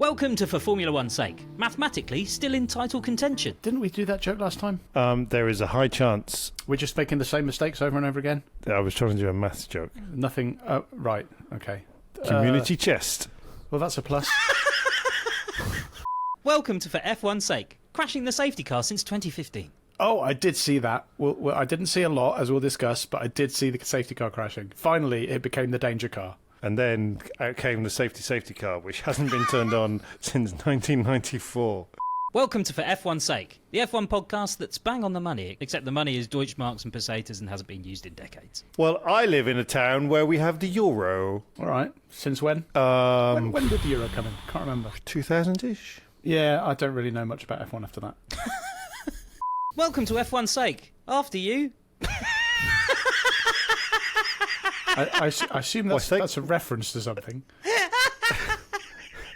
Welcome to For Formula One's Sake, mathematically still in title contention. Didn't we do that joke last time? There is a high chance. We're just making the same mistakes over and over again? I was trying to do a maths joke. Nothing... Oh, right, okay. Community chest. Well, that's a plus. Welcome to For F1's Sake, crashing the safety car since 2015. Oh, I did see that. Well, I didn't see a lot, as we'll discuss, but I did see the safety car crashing. Finally, it became the danger car. And then out came the safety car, which hasn't been turned on since 1994. Welcome to For F1's Sake, the F1 podcast that's bang on the money, except the money is Deutschmarks and pesetas and hasn't been used in decades. Well, I live in a town where we have the euro. All right. Since when? When did the euro come in? Can't remember. 2000-ish? Yeah, I don't really know much about F1 after that. Welcome to F1's Sake. After you... I assume that's a reference to something.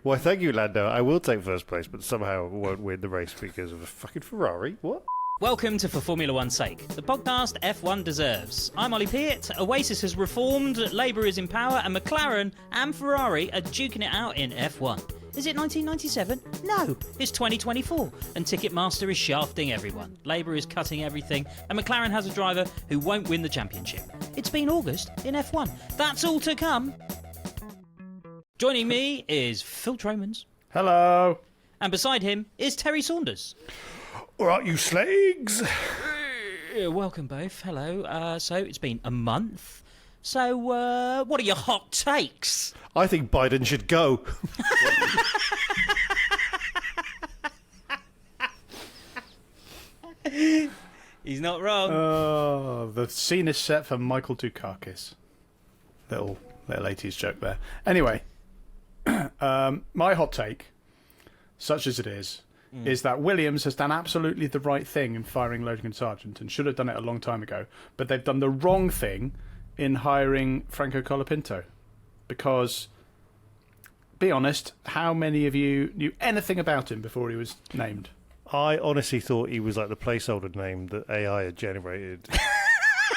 Well, thank you, Lando. I will take first place, but somehow won't win the race because of a fucking Ferrari. What? Welcome to For Formula One's Sake, the podcast F1 deserves. I'm Ollie Bearman. Oasis has reformed, Labour is in power, and McLaren and Ferrari are duking it out in F1. Is it 1997? No, it's 2024, and Ticketmaster is shafting everyone. Labour is cutting everything, and McLaren has a driver who won't win the championship. It's been August in F1. That's all to come. Joining me is Phill Tromans. Hello. And beside him is Terry Saunders. All right, you slags. Welcome both. Hello. So it's been a month. So what are your hot takes? I think Biden should go. He's not wrong. Oh, the scene is set for Michael Dukakis. Little 80s joke there. Anyway, my hot take, such as it is that Williams has done absolutely the right thing in firing Logan Sargent and should have done it a long time ago, but they've done the wrong thing in hiring Franco Colapinto. Because, be honest, how many of you knew anything about him before he was named? I honestly thought he was like the placeholder name that AI had generated.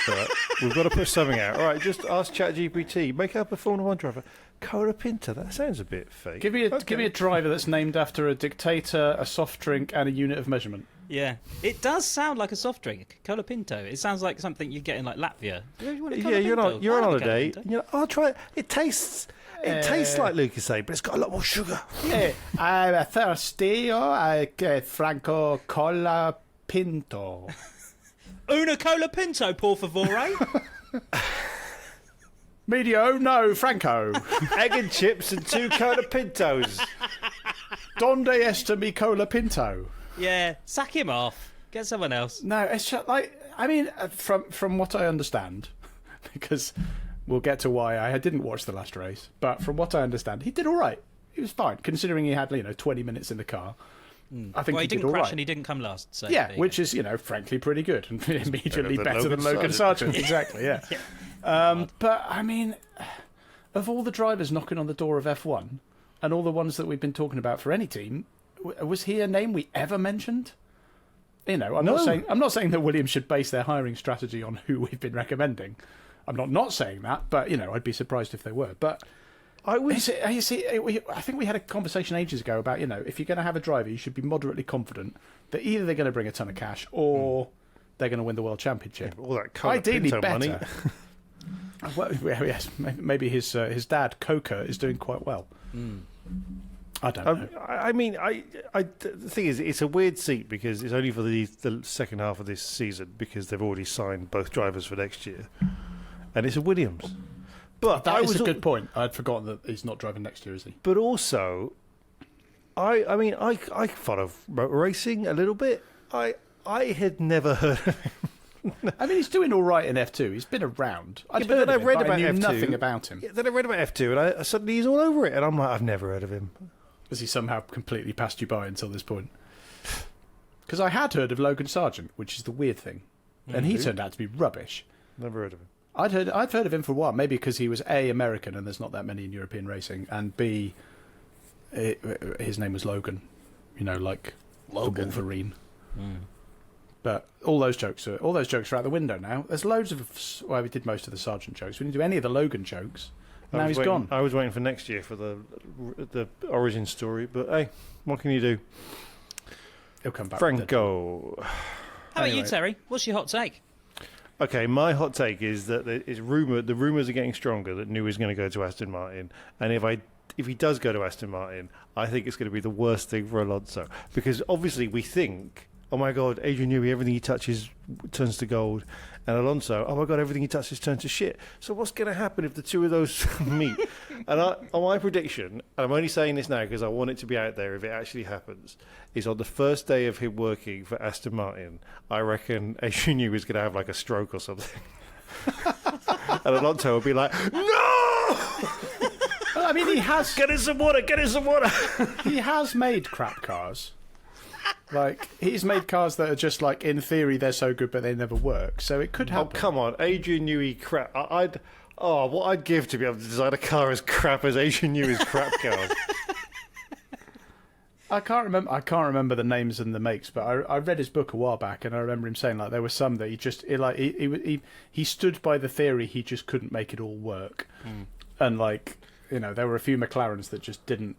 But we've got to put something out. All right, just ask ChatGPT. Make up a Formula 1 driver. Colapinto, that sounds a bit fake. Give me a driver that's named after a dictator, a soft drink, and a unit of measurement. Yeah, it does sound like a soft drink, Colapinto. It sounds like something you get in like Latvia. Yeah, you're on holiday. I'll try it. It tastes like Lucozade, but it's got a lot more sugar. Yeah, I'm thirsty. I get Franco Colapinto. Una Colapinto, por favore. Medio, no, Franco. Egg and chips and 2 Colapintos. Donde está mi Colapinto? Yeah, sack him off. Get someone else. No, it's just like, I mean, from what I understand, because we'll get to why I didn't watch the last race, but from what I understand, he did all right. He was fine, considering he had 20 minutes in the car. I think he did didn't all crash right. And he didn't come last. So yeah, which is frankly pretty good and immediately better than Logan Sargent. Exactly, yeah. But I mean, of all the drivers knocking on the door of F1 and all the ones that we've been talking about for any team, was he a name we ever mentioned? I'm not saying that Williams should base their hiring strategy on who we've been recommending. I'm not saying that, but I'd be surprised if they were. But I think we had a conversation ages ago about if you're going to have a driver, you should be moderately confident that either they're going to bring a ton of cash or they're going to win the world championship. All that ideally better. Money. Well, yes, maybe his dad Coca is doing quite well. I don't know. I mean, the thing is, it's a weird seat because it's only for the second half of this season because they've already signed both drivers for next year, and it's a Williams. But that is a good point. I'd forgotten that he's not driving next year, is he? But also, I follow motor racing a little bit. I had never heard of him. I mean, he's doing all right in F2. He's been around. I knew nothing about him. Yeah, then I read about F2, and suddenly he's all over it, and I'm like, I've never heard of him. Has he somehow completely passed you by until this point? Because I had heard of Logan Sargent, which is the weird thing, and he turned out to be rubbish. Never heard of him. I'd heard of him for a while, maybe because he was A, American, and there's not that many in European racing, and B, his name was Logan, like Logan. The Wolverine. But all those jokes are out the window now. There's loads of... Well, we did most of the Sargent jokes. We didn't do any of the Logan jokes. Now he's gone. I was waiting for next year for the origin story, but hey, what can you do? He'll come back. Franco. How about you, Terry? What's your hot take? Okay, my hot take is that the rumours are getting stronger that Newey's going to go to Aston Martin, and if he does go to Aston Martin, I think it's going to be the worst thing for Alonso, because obviously we think, oh my God, Adrian Newey, everything he touches turns to gold, and Alonso, oh my God, everything he touches turns to shit. So what's going to happen if the two of those meet? And on my prediction, and I'm only saying this now because I want it to be out there if it actually happens, is on the first day of him working for Aston Martin, I reckon Adrian Newey is going to have like a stroke or something. And Alonso will be like, no! I mean, he has... Get in some water, get in some water! He has made crap cars. Like, he's made cars that are just like, in theory, they're so good, but they never work. So it could happen. Oh, come on. Adrian Newey crap. What I'd give to be able to design a car as crap as Adrian Newey's crap cars. I can't remember the names and the makes, but I read his book a while back, and I remember him saying like there were some that he stood by the theory, he just couldn't make it all work, and like, you know, there were a few McLarens that just didn't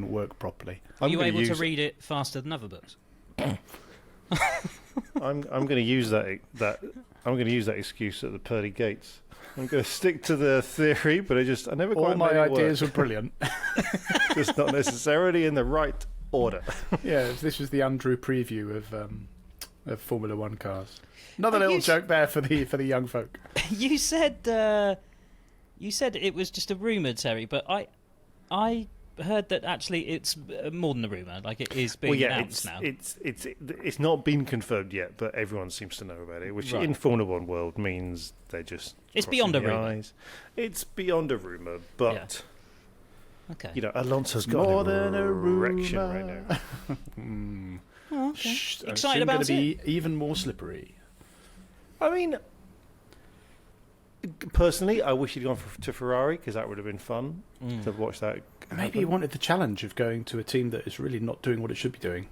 work properly. Are you able to read it faster than other books? I'm going to use that excuse at the pearly gates. I'm going to stick to the theory, but I never quite. All my ideas were brilliant, just not necessarily in the right order. Yeah, this was the Andrew preview of Formula One cars. Another little joke there for the young folk. You said it was just a rumour, Terry, but I heard that actually it's more than a rumour. Like, it is being announced now. It's not been confirmed yet, but everyone seems to know about it, which in Formula One world means they're just it's beyond a rumour. It's beyond a rumour, but okay, you know, Alonso's got more an than a erection rumour right now. Oh, okay. Excited about it. Be even more slippery. I mean, personally, I wish he'd gone to Ferrari, because that would have been fun to watch that. Maybe he wanted the challenge of going to a team that is really not doing what it should be doing.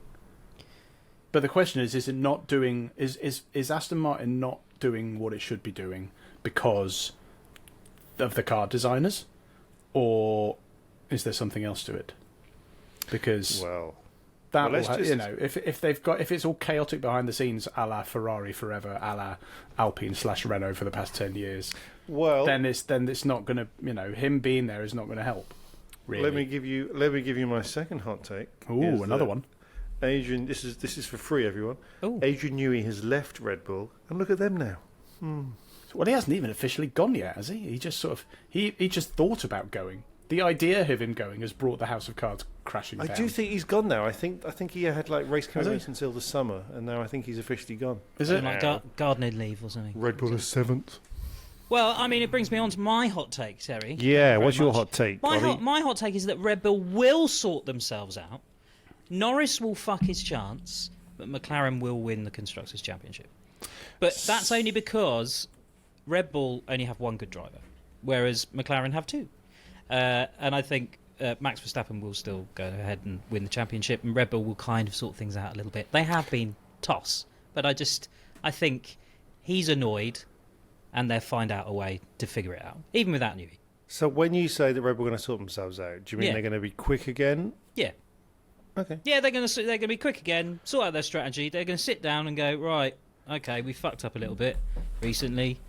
But the question is it not doing? Is Aston Martin not doing what it should be doing because of the car designers, or is there something else to it? Because if it's all chaotic behind the scenes, a la Ferrari forever, a la Alpine/Renault for the past 10 years, then it's not going to, you know, him being there is not going to help. Really. Let me give you my second hot take. Ooh, another one. Adrian, this is for free, everyone. Ooh. Adrian Newey has left Red Bull, and look at them now. Well, he hasn't even officially gone yet, has he? He just sort of he just thought about going. The idea of him going has brought the House of Cards crashing down. I do think he's gone now. I think he had like race commitments until the summer, and now I think he's officially gone. Is it like gardening leave or something? Red Bull is 7th. Well, I mean, it brings me on to my hot take, Terry. Yeah, what's your hot take? My hot take is that Red Bull will sort themselves out. Norris will fuck his chance, but McLaren will win the Constructors' Championship. But that's only because Red Bull only have one good driver, whereas McLaren have two. And I think Max Verstappen will still go ahead and win the championship, and Red Bull will kind of sort things out a little bit. They have been toss, but I think he's annoyed, and they'll find out a way to figure it out, even without Newey. So when you say that Red Bull are going to sort themselves out, do you mean they're going to be quick again? Yeah. Okay. Yeah, they're going to be quick again, sort out their strategy. They're going to sit down and go, right, okay, we fucked up a little bit recently.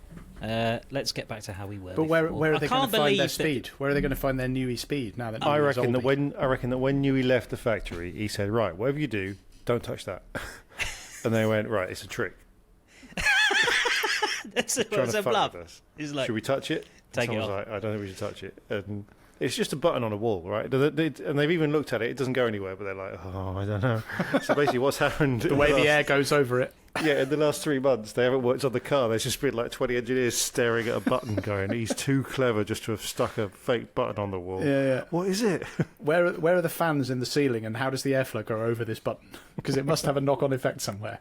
Let's get back to how we were. But before. where are they going to find their speed? Where are they going to find their Newey speed now that I reckon that when Newey left the factory, he said, right, whatever you do, don't touch that. And they went, right, it's a trick. That's a bluff. Like, should we touch it? Take it off. Like, I don't think we should touch it. And it's just a button on a wall, right? And they've even looked at it. It doesn't go anywhere, but they're like, oh, I don't know. So basically what's happened... the way the air goes over it. Yeah, in the last 3 months, they haven't worked on the car. There's just been like 20 engineers staring at a button going, he's too clever just to have stuck a fake button on the wall. Yeah. What is it? Where are the fans in the ceiling, and how does the airflow go over this button? Because it must have a knock-on effect somewhere.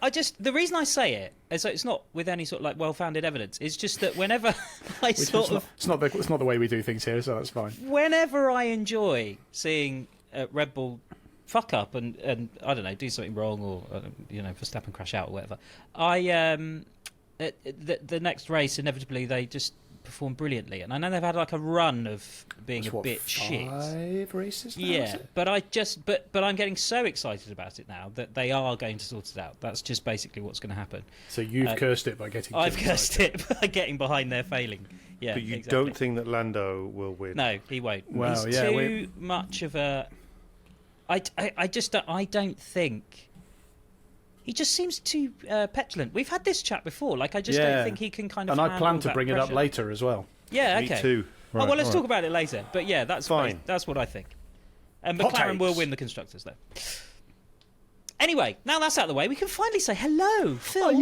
The reason I say it is it's not with any sort of like well-founded evidence. It's just that whenever it's not the way we do things here, so that's fine. Whenever I enjoy seeing Red Bull fuck up and I don't know, do something wrong, or Verstappen crash out or whatever, the next race inevitably they just performed brilliantly, and I know they've had like a run of being That's a bit shit. 5 races now, is Yeah, it? but I'm getting so excited about it now that they are going to sort it out. That's just basically what's going to happen. So you've cursed it by getting. I've cursed it by getting behind their failing. Yeah, But you exactly. don't think that Lando will win? No, he won't. Well, He's yeah, too much of a. I don't think. He just seems too petulant. We've had this chat before. Like, I just don't think he can kind of. And I handle plan to that bring it up pressure. later as well. Yeah, Me okay. too. Oh, well, let's talk about it later. But yeah, that's Fine. That's what I think. And Hot McLaren will takes. win the constructors, though. Anyway, now that's out of the way, we can finally say hello, Phil.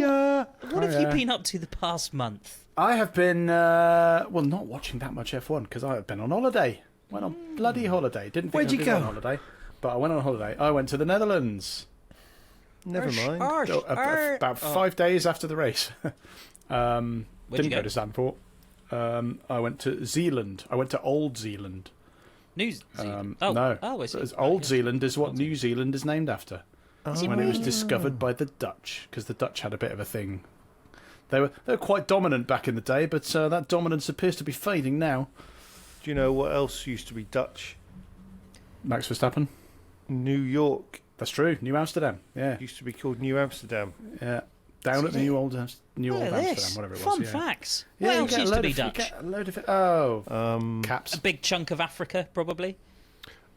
What have you been up to the past month? I have been not watching that much F1 because I have been on holiday. Went on bloody holiday. Didn't think Where'd I'd you be go? on holiday, but I went on holiday. I went to the Netherlands. Never mind. About 5 days after the race. Where'd Didn't you go go? to Zandvoort. I went to Zealand. I went to Old Zealand. New Zealand. No, I see. Old Zealand is what New Zealand is named after. Is it When it was really? discovered by the Dutch, because the Dutch had a bit of a thing. They were quite dominant back in the day, but that dominance appears to be fading now. Do you know what else used to be Dutch? Max Verstappen. New York That's true. New Amsterdam. Yeah, used to be called New Amsterdam. yeah. Down at the New Old Look Amsterdam, at this. whatever it was. Fun yeah. facts. Yeah, What you else get a used to load be of- you Dutch? get a load of it. Oh, A caps. big chunk of Africa, probably.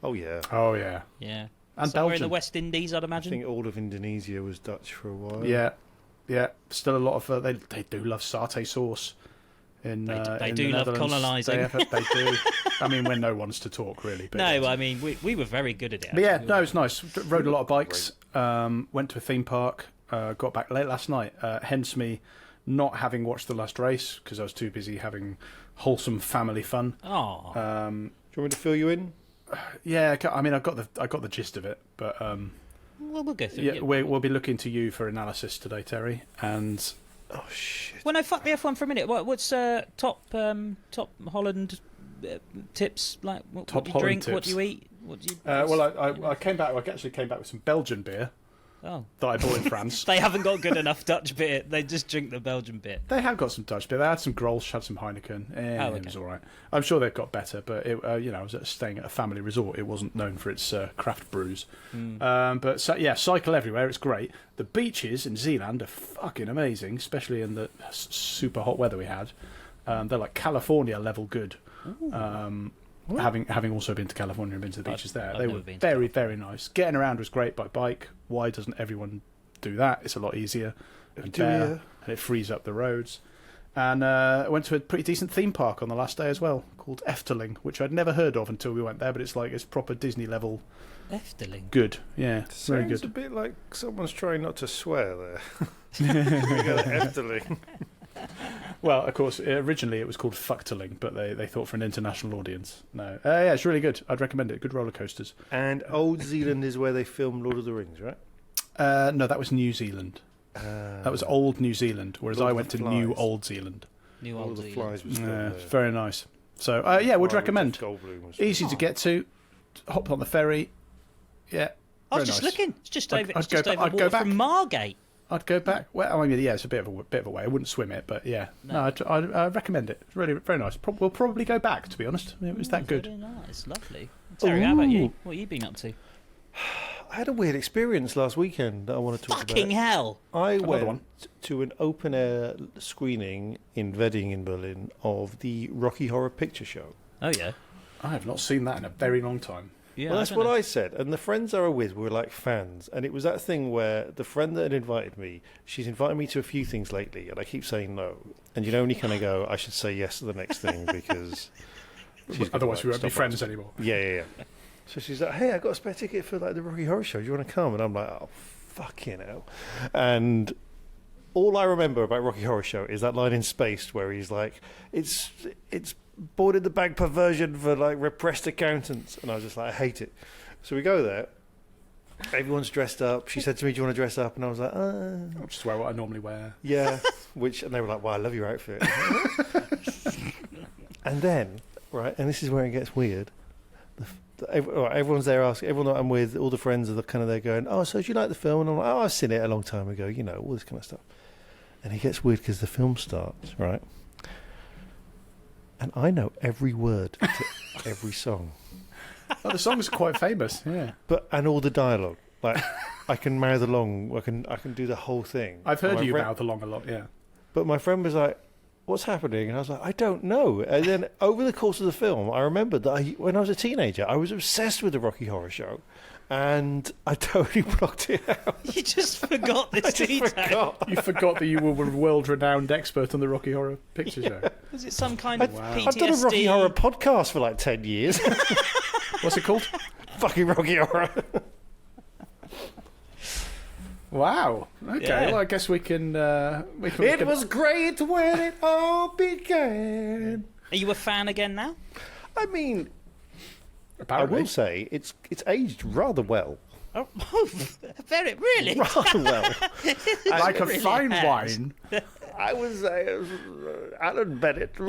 Oh yeah. Oh yeah, Yeah. and Somewhere in the Belgium. West Indies, I'd I imagine. think all of Indonesia was Dutch for a while. Yeah, yeah. Still a lot of they do love satay sauce. They In do the love Netherlands. colonising. They do. I mean, when no one's to talk, really. But No, yeah. I mean, we were very good at it. But yeah, actually. no, it was nice. Rode a lot of bikes. Went to a theme park. Got back late last night. Hence me not having watched the last race because I was too busy having wholesome family fun. Oh, Do you want me to fill you in? Yeah, I mean, I got the gist of it, but well, we'll go through. yeah, we'll be looking to you for analysis today, Terry. And Oh shit. Well, no, fuck the F1 for a minute. What's top Holland tips? Like, what Top do you Holland drink? What tips. do you eat? What do you? well, I came back. I actually came back with some Belgian beer Oh, that I bought in France. they haven't got good enough Dutch beer. They just drink the Belgian beer. They have got some Dutch beer. They had some Grolsch, had some Heineken. Okay. It was all right. I'm sure they've got better, but I was staying at a family resort. It wasn't known for its craft brews. But cycle everywhere. It's great. The beaches in Zealand are fucking amazing, especially in the super hot weather we had. They're like California level good. Having also been to California and been to the beaches there, I've they never were been to very, very nice. Getting around was great by bike. Why doesn't everyone do that? It's a lot easier and better, and it frees up the roads. And I went to a pretty decent theme park on the last day as well, called Efteling, which I'd never heard of until we went there. But it's proper Disney level Efteling. good. Yeah, very Sounds good. a bit like someone's trying not to swear there. We got Efteling. Well, of course, originally it was called Fuckteling, but they thought for an international audience. No, yeah, it's really good. I'd recommend it. Good roller coasters. And Old Zealand is where they filmed Lord of the Rings, right? No, that was New Zealand. That was Old New Zealand, whereas Lord I of went the to Flies. New Old Zealand. New All Old the Zealand. flies was filmed Yeah, there. it's very nice. So, yeah, would Ferrari recommend. Jeff Goldblum was Easy to get to. Hop on the ferry. Yeah. I was very just nice. looking. It's just over. I'd It's go just ba- over I'd go water back. from Margate. I'd go back. Well, I mean, yeah, it's a bit of a way. I wouldn't swim it, but yeah, I'd recommend it. It's really very nice. We'll probably go back, to be honest. It was that good. Very nice, lovely. Terry, how about you? What have you been up to? I had a weird experience last weekend that I want to talk Fucking about. hell! I went one. to an open air screening in Wedding in Berlin of the Rocky Horror Picture Show. Oh yeah, I have not seen that in a very long time. yeah. Well, that's don't what know. I said. And the friends I were with were like fans. And it was that thing where the friend that had invited me, she's invited me to a few things lately, and I keep saying no. And you know, when you kind of go, I should say yes to the next thing because she's gonna, Otherwise, like, we won't be stop friends asking. anymore. Yeah. So she's like, hey, I got a spare ticket for like the Rocky Horror Show. Do you want to come? And I'm like, oh, fucking hell. And all I remember about Rocky Horror Show is that line in Spaced where he's like, it's board in the bag perversion for like repressed accountants. And I was just like, I hate it. So we go there. Everyone's dressed up. She said to me, do you want to dress up? And I was like, I'll just wear what I normally wear. yeah. And they were like, wow, I love your outfit. And then, right, and this is where it gets weird. Everyone's there asking, everyone that I'm with, all the friends are kind of there going, oh, so do you like the film? And I'm like, oh, I've seen it a long time ago, all this kind of stuff. And it gets weird because the film starts, right? And I know every word to every song. Oh, the song's quite famous, yeah. And all the dialogue. Like, I can mouth along, I can do the whole thing. I've heard you mouth along a lot, yeah. But my friend was like, what's happening? And I was like, I don't know. And then over the course of the film, I remembered that when I was a teenager, I was obsessed with the Rocky Horror Show. And I totally blocked it out. You just forgot this detail. You forgot that you were a world-renowned expert on the Rocky Horror Picture Show. Was it some kind of PTSD? I've done a Rocky Horror podcast for like 10 years. What's it called? Fucking Rocky Horror. Wow. Okay, well, I guess we can... It was great when it all began. Are you a fan again now? I mean... Apparently. I will say it's aged rather well. Oh, very really. Rather well. Like a really fine has. wine. I was Alan Bennett. Do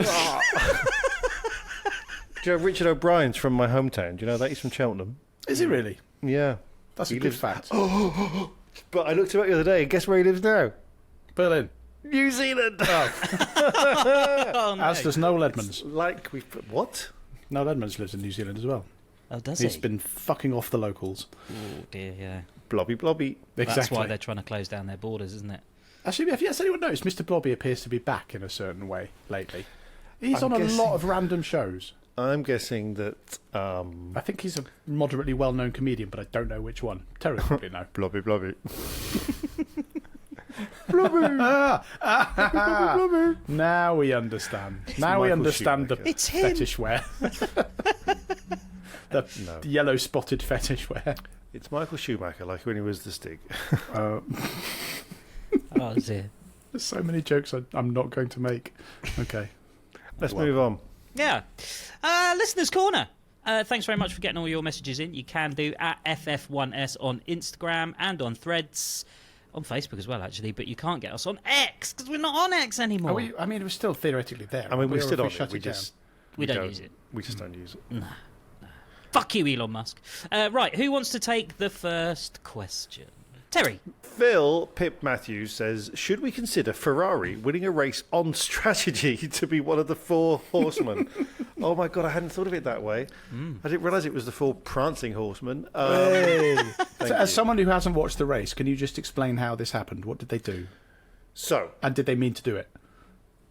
you know Richard O'Brien's from my hometown? Do you know that? He's from Cheltenham. Is he really? Yeah. That's a good fact. But I looked him up the other day, and guess where he lives now? Berlin. New Zealand. Oh, no. As does Noel Edmonds. What? Noel Edmonds lives in New Zealand as well. Oh, does He's he? been fucking off the locals. Oh dear, yeah. Blobby. Exactly. That's why they're trying to close down their borders, isn't it? Actually, has anyone noticed Mr. Blobby appears to be back in a certain way lately? He's I'm on guessing- a lot of random shows. I'm guessing that I think he's a moderately well-known comedian, but I don't know which one. Terry will probably know. Blobby. Now we understand. Now we Michael understand the Schumacher. It's him. fetish wear. The yellow-spotted fetish wear. It's Michael Schumacher, like when he was the Stig. Oh dear. There's so many jokes I'm not going to make. Okay. Let's move on. Yeah. Listeners' Corner. Thanks very much for getting all your messages in. You can do at FF1S on Instagram and on Threads. On Facebook as well, actually, but you can't get us on X because we're not on X anymore. We're still theoretically there. I mean, we're still on shut it. We down. just we don't use it. We just don't use it. No. Fuck you, Elon Musk. Right, who wants to take the first question? Terry. Phil Pip Matthews says, should we consider Ferrari winning a race on strategy to be one of the four horsemen? Oh my God, I hadn't thought of it that way. I didn't realise it was the four prancing horsemen. Hey. Thank So, as you. someone who hasn't watched the race, can you just explain how this happened? What did they do? So And did they mean to do it?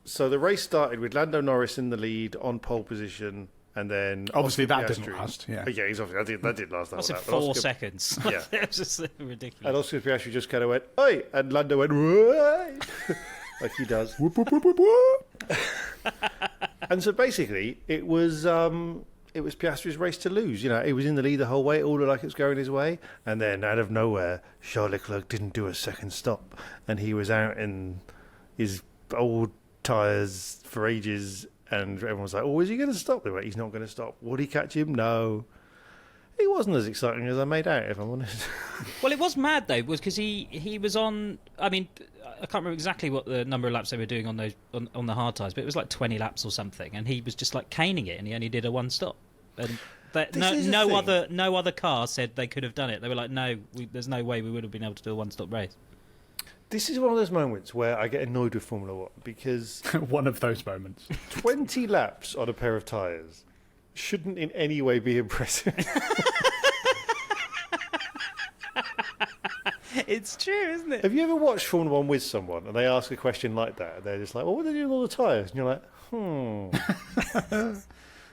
the race started with Lando Norris in the lead on pole position, and then Obviously, Oscar that didn't Piastri- last, yeah. Yeah, he's obviously that did last. What's that it, whole lap, but 4 Oscar- seconds? Yeah. It was just ridiculous. And Oscar Piastri just kind of went, "Oi!" and Lando went, "Oi!" like he does. Whoop, whoop, whoop, whoop, whoop. And so basically, it was Piastri's race to lose. You know, he was in the lead the whole way. It all looked like it was going his way, and then out of nowhere, Charles Leclerc didn't do a second stop, and he was out in his old tyres for ages. And everyone was like, "Oh, is he going to stop?" They went, "He's not going to stop." Would he catch him? No. He wasn't as exciting as I made out, if I'm honest. Well, it was mad though, was because he was on. I mean, I can't remember exactly what the number of laps they were doing on those on the hard tyres, but it was like 20 laps or something, and he was just like caning it, and he only did a one stop. And no other car said they could have done it. They were like, "No, there's no way we would have been able to do a one-stop race." This is one of those moments where I get annoyed with Formula One because One of those moments. 20 laps on a pair of tyres shouldn't in any way be impressive. It's true, isn't it? Have you ever watched Formula One with someone and they ask a question like that? And they're just like, "Well, what do they do with all the tyres?" And you're like,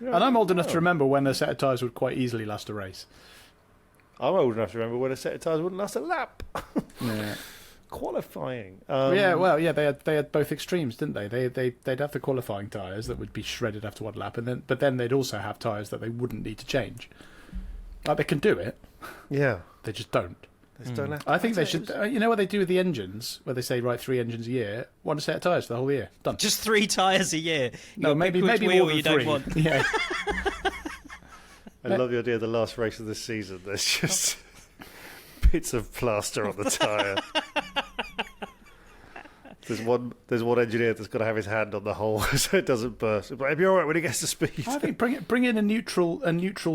And I'm old enough to remember when a set of tyres would quite easily last a race. I'm old enough to remember when a set of tyres wouldn't last a lap. Yeah. Qualifying. They had both extremes, didn't they? They'd have the qualifying tyres that would be shredded after one lap, but then they'd also have tyres that they wouldn't need to change. Like, they can do it, Yeah. they just don't. They just don't have to. I think they should. You know what they do with the engines, where they say, right, 3 engines a year, one set of tyres for the whole year, done. Just 3 tyres a year. No, maybe Which more wheel than you 3. don't want. Yeah. I love the idea of the last race of the season. There's just bits of plaster on the tyre. There's one engineer that's got to have his hand on the hole so it doesn't burst. But it'll be all right when it gets to speed. I think bring in a neutral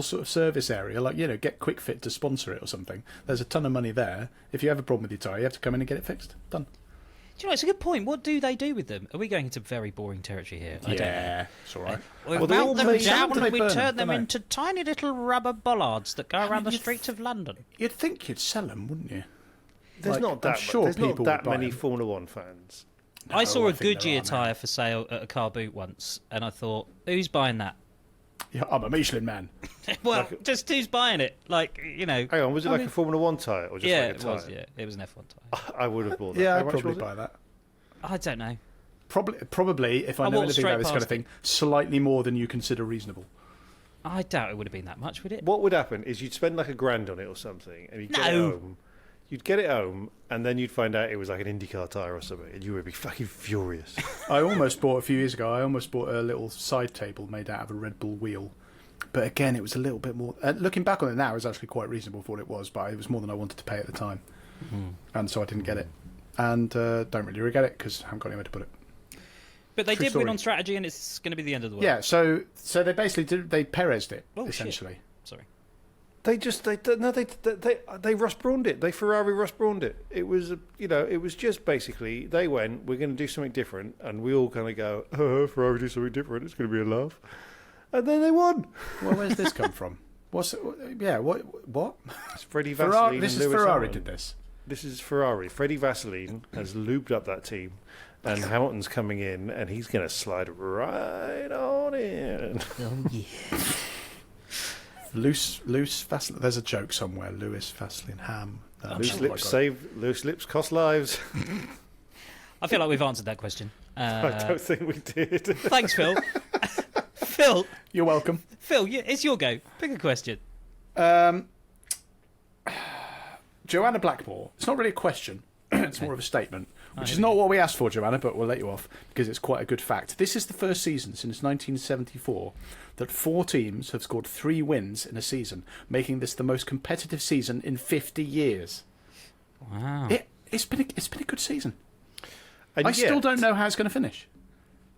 sort of service area, like, you know, get Quick Fit to sponsor it or something. There's a ton of money there. If you have a problem with your tyre, you have to come in and get it fixed. Done. Do you know, it's a good point. What do they do with them? Are we going into very boring territory here? I don't know. It's all right. We Well, they all melt them made- down What do and they we burn? turn them Dunno. into tiny little rubber bollards that go around the you'd streets of London. You'd think you'd sell them, wouldn't you? There's Like, not I'm that. sure There's not people that would buy many them. Formula One fans. I saw I a think there Goodyear are now. tyre for sale at a car boot once, and I thought, who's buying that? Yeah, I'm a Michelin man. Well, just who's buying it? Like, you know. Hang on, was it like a Formula One tyre or just Yeah, like a it tyre? was. Yeah, it was an F1 tyre. I would have bought that. Yeah, How I'd much probably was it? buy that. I don't know. Probably, if I I know walked anything straight about this kind of past thing, slightly more than you consider reasonable. I doubt it would have been that much, would it? What would happen is you'd spend like $1,000 on it or something, and you'd get it No. home. You'd get it home, and then you'd find out it was like an IndyCar tyre or something, and you would be fucking furious. I almost bought a few years ago. I almost bought a little side table made out of a Red Bull wheel, but again, it was a little bit more. Looking back on it now, it was actually quite reasonable for what it was, but it was more than I wanted to pay at the time, and so I didn't get it, and don't really regret it because I haven't got anywhere to put it. But they True did win story. on strategy, and it's going to be the end of the world. Yeah, so they basically they Perez'd it Oh, shit. essentially. Sorry. They Ross Brawned it. They Ferrari Ross Brawned it. It was it was just basically they went, we're going to do something different, and we all kind of go, Ferrari do something different. It's going to be a laugh, and then they won. Well, where's this come from? What? It's Freddie Ferrari. Vaseline. This and is Lewis Ferrari Hamilton. did this. This is Ferrari. Freddie Vaseline has lubed up that team, and Hamilton's coming in, and he's going to slide right on in. Oh, yeah. Loose Vaseline. There's a joke somewhere. Lewis Vaseline Ham. Loose lips cost lives. I feel like we've answered that question. I don't think we did. Thanks, Phil. Phil, You're welcome. it's your go. Pick a question. Joanna Blackmore. It's not really a question. It's more of a statement, which is not what we asked for, Joanna, but we'll let you off because it's quite a good fact. This is the first season since 1974 that 4 teams have scored 3 wins in a season, making this the most competitive season in 50 years. Wow. It's been a good season. And I still don't know how it's going to finish.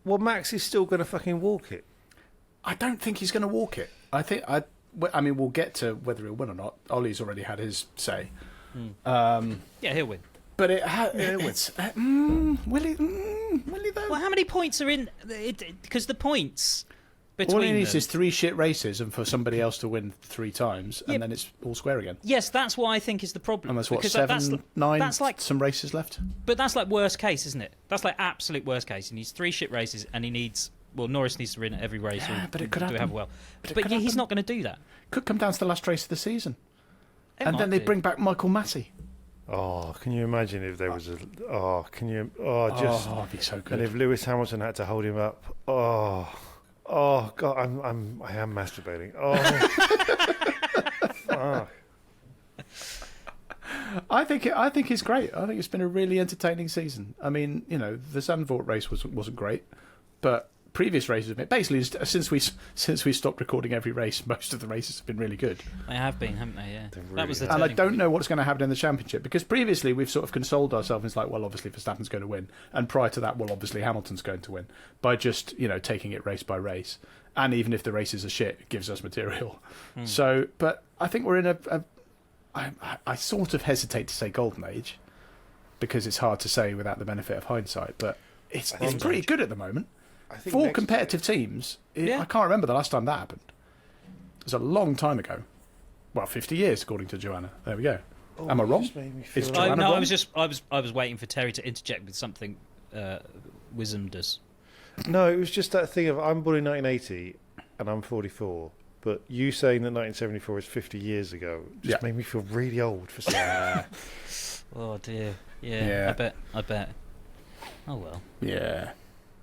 Well, Max is still going to fucking walk it. I don't think he's going to walk it. I mean, we'll get to whether he'll win or not. Ollie's already had his say. Yeah, he'll win. But will he though? Well, how many points are in? Because the points between All he needs them. is 3 shit races and for somebody else to win 3 times, Yeah. and then it's all square again. Yes, that's what I think is the problem. And there's what, Because 7, 9, that's like, some races left. but that's like worst case, isn't it? That's like absolute worst case. He needs 3 shit races, and he needs. Well, Norris needs to win every race. Yeah, or but it could do happen. have well. But it But could yeah, he's happen. not going to do that. Could come down to the last race of the season, It and might then they do. bring back Michael Massey. Oh, can you imagine if there was a? Oh, can you? It'd be so And good. if Lewis Hamilton had to hold him up, oh God, I am masturbating. Oh, fuck. I think it's great. I think it's been a really entertaining season. I mean, the Zandvoort race wasn't great, but previous races have been basically since we stopped recording every race, most of the races have been really good. They have been, haven't they? Yeah. They That was the really And I turning don't point. know what's going to happen in the championship because previously we've sort of consoled ourselves. It's like, well, obviously Verstappen's going to win, and prior to that, well, obviously Hamilton's going to win by just taking it race by race. And even if the races are shit, it gives us material. So, but I think we're in I sort of hesitate to say golden age because it's hard to say without the benefit of hindsight. But it's Bronze pretty age. good at the moment. I think 4 next- competitive teams. Yeah. I can't remember the last time that happened. It was a long time ago. Well, 50 years, according to Joanna. There we go. Oh, Am I you wrong? just made me Is feel Joanna No, wrong? I was waiting for Terry to interject with something wisdomous. No, it was just that thing of I'm born in 1980 and I'm 44, but you saying that 1974 is 50 years ago just Yeah. made me feel really old for some reason. Oh dear. Yeah. Yeah. I bet. Oh well. Yeah.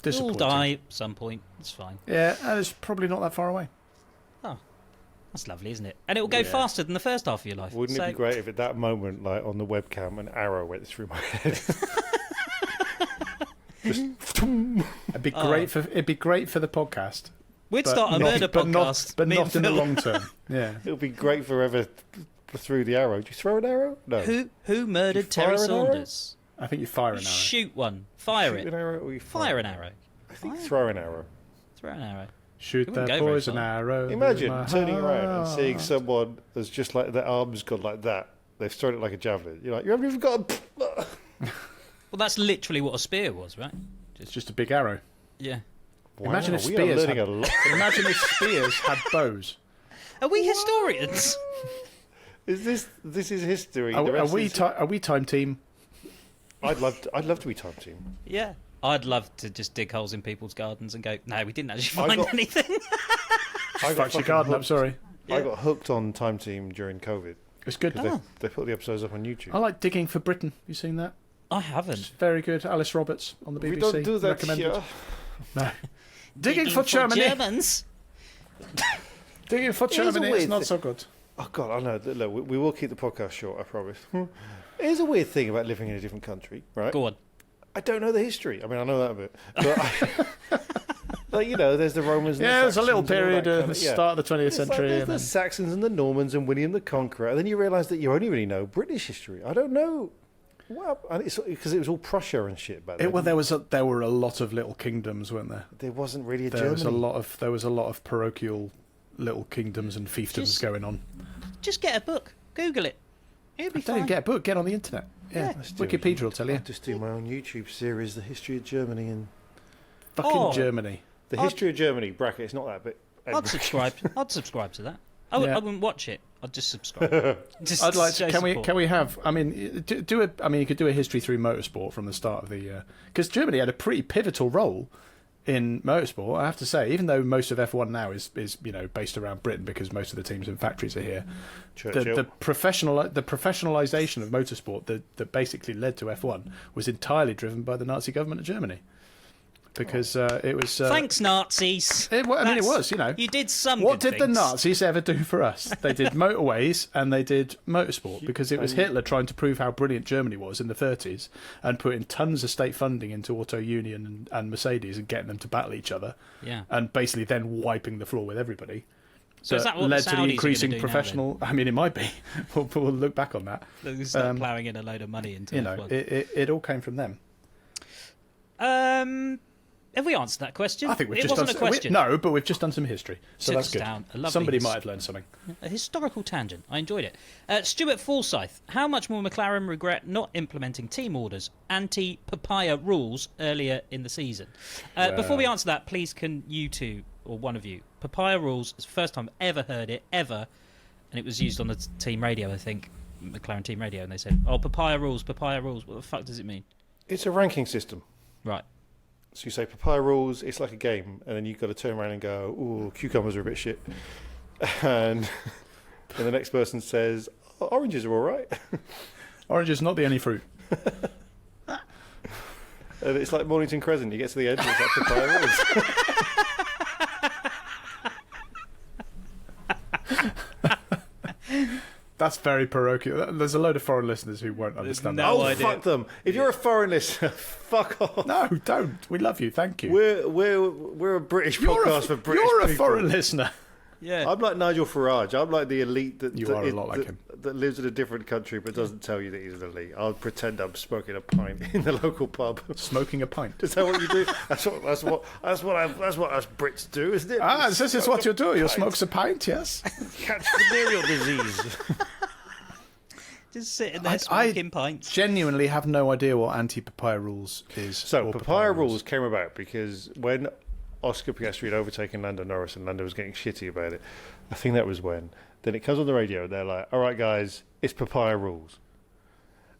We'll all Disappointing. die at some point. It's fine. Yeah, and it's probably not that far away. That's lovely, isn't it? And it will go Yeah. faster than the first half of your life. Wouldn't So- it be great if at that moment, like on the webcam, an arrow went through my head? Just It'd be great for the podcast. We'd but start a not- murder but podcast. not me and in the Phil. long term. Yeah. it would be great forever through the arrow. Do you throw an arrow? No. Who murdered You fire Terry an arrow? Saunders? I think you fire an arrow. Shoot one. Fire Shoot it. an arrow or you Fire an arrow. I think Fire. throw an arrow. Throw an arrow. Shoot It wouldn't that go very poison far. arrow. through Imagine my turning around and seeing heart. someone that's just like their arms gone like that. They've thrown it like a javelin. You're like, you haven't even got a... Well, that's literally what a spear was, right? It's just a big arrow. Yeah. Wow, Imagine if we are spears learning had, a lot. imagine if spears had bows. Are we historians? This is history. Are, The rest is- are we time team? I'd love to be time team. Yeah. I'd love to just dig holes in people's gardens and go, no, we didn't actually find got- anything. I got Fuck your fucking garden up, hooked. sorry. I got hooked on time team during COVID. It's good. Because they put the episodes up on YouTube. I like Digging for Britain. You seen that? I It's haven't. very good. Alice Roberts on the BBC. We don't do that Recommended. here. No. Digging for Germany. Germans. Digging for Here's a Germany. weird It's not thing. so good. Oh God, I know. Look, we will keep the podcast short. I promise. Here's a weird thing about living in a different country, right? Go on. I don't know the history. I mean, I know that a bit, but like, you know, there's the Romans. And Yeah, the there's a little Saxons and all period that at kind the of- yeah. start of the 20th It's like century. there's and the then... Saxons and the Normans and William the Conqueror, and then you realise that you only really know British history. I don't know. Well, and it's because it was all Prussia and shit back then. Well, there were a lot of little kingdoms, weren't there? There wasn't really a There Germany. was a lot of parochial little kingdoms and fiefdoms Just- going on. Just get a book. Google it. It'll be Don't fine. get a book. Get on the internet. Yeah, Let's do Wikipedia it. will tell you. I'll just do my own YouTube series, The History of Germany and Fucking Oh. Germany. The I'd- History of Germany. Bracket. It's not that, but I'd subscribe. I'd subscribe to that. I Yeah. wouldn't watch it. I'd just subscribe. Just I'd like show to. support. Can we have? I mean, do a. I mean, you could do a history through motorsport from the start of the. Because Germany had a pretty pivotal role in motorsport. I have to say, even though most of F1 now is based around Britain because most of the teams and factories are here. Churchill. The professionalisation of motorsport that basically led to F1 was entirely driven by the Nazi government of Germany. Because it was. Thanks, Nazis. It was. You did some. What good did the things. Nazis ever do for us? They did motorways and they did motorsport because it was Hitler trying to prove how brilliant Germany was in the 30s and putting tons of state funding into Auto Union and Mercedes and getting them to battle each other. Yeah. And basically then wiping the floor with everybody. So is that what the led to Saudis the are increasing gonna do now, professional. I mean, it might be. We'll look back on that. They'll start ploughing in a load of money into F1. It all came from them. Have we answered that question? I think we've it just wasn't done a question. No, but we've just done some history, so Took that's us good. down a lovely Somebody his- might have learned something. A historical tangent. I enjoyed it. Stuart Forsyth. How much more McLaren regret not implementing team orders, anti-Papaya rules earlier in the season? Before we answer that, please can you two, or one of you, Papaya rules is the first time I've ever heard it, ever, and it was used on the team radio, I think, McLaren team radio, and they said, oh, Papaya rules. What the fuck does it mean? It's a ranking system. Right. So you say Papaya rules, it's like a game, and then you've got to turn around and go, ooh, cucumbers are a bit shit. And then the next person says, oh, oranges are all right. Orange is not the only fruit. And it's like Mornington Crescent. You get to the end, and it's like Papaya rules. That's very parochial. There's a load of foreign listeners who won't understand no that. Oh, idea. fuck them. If you're a foreign listener, fuck off. No, don't. We love you. Thank you. We're a British podcast for British You're a people. foreign listener. Yeah. I'm like Nigel Farage. I'm like the elite that You are a lot like him. that lives in a different country but doesn't tell you that he's an elite. I'll pretend I'm smoking a pint in the local pub. Smoking a pint. Is that what you do? That's what us Brits do, isn't it? This is what you do. You Pint. smoke a pint, yes? Catch venereal disease. Just sitting there I smoking pints. genuinely have no idea what anti-papaya rules is. So or Papaya rules came about because when Oscar Piastri had overtaken Lando Norris and Lando was getting shitty about it, I think that was when. Then it comes on the radio and they're like, all right, guys, it's Papaya rules.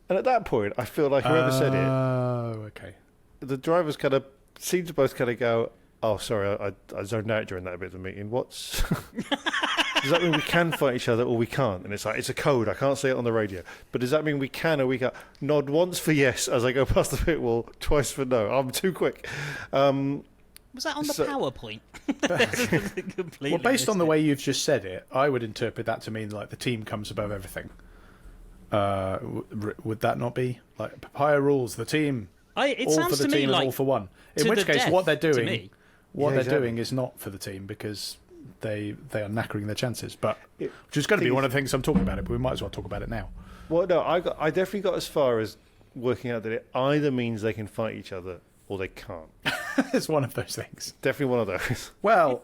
And at that point, I feel like whoever said it, Oh, okay. the drivers kind of seem to both kind of go, oh, sorry, I zoned out during that bit of the meeting. What's... Does that mean we can fight each other or we can't? And it's like, it's a code. I can't say it on the radio. But does that mean we can or we can't? Nod once for yes as I go past the pit wall, twice for no. I'm too quick. Was that on the So- PowerPoint? Completely Well, based on the missed way you've just said it, I would interpret that to mean like the team comes above everything. Would that not be like Papaya rules? The team, it all sounds for the to me team and like all for one. In to which the case, death what they're to doing, me. what Yeah, they're exactly. doing is not for the team because they are knackering their chances. But It- which is going to be thing one is- of the things I'm talking about. It, but we might as well talk about it now. Well, no, I definitely got as far as working out that it either means they can fight each other or they can't. It's one of those things. Definitely one of those. Well,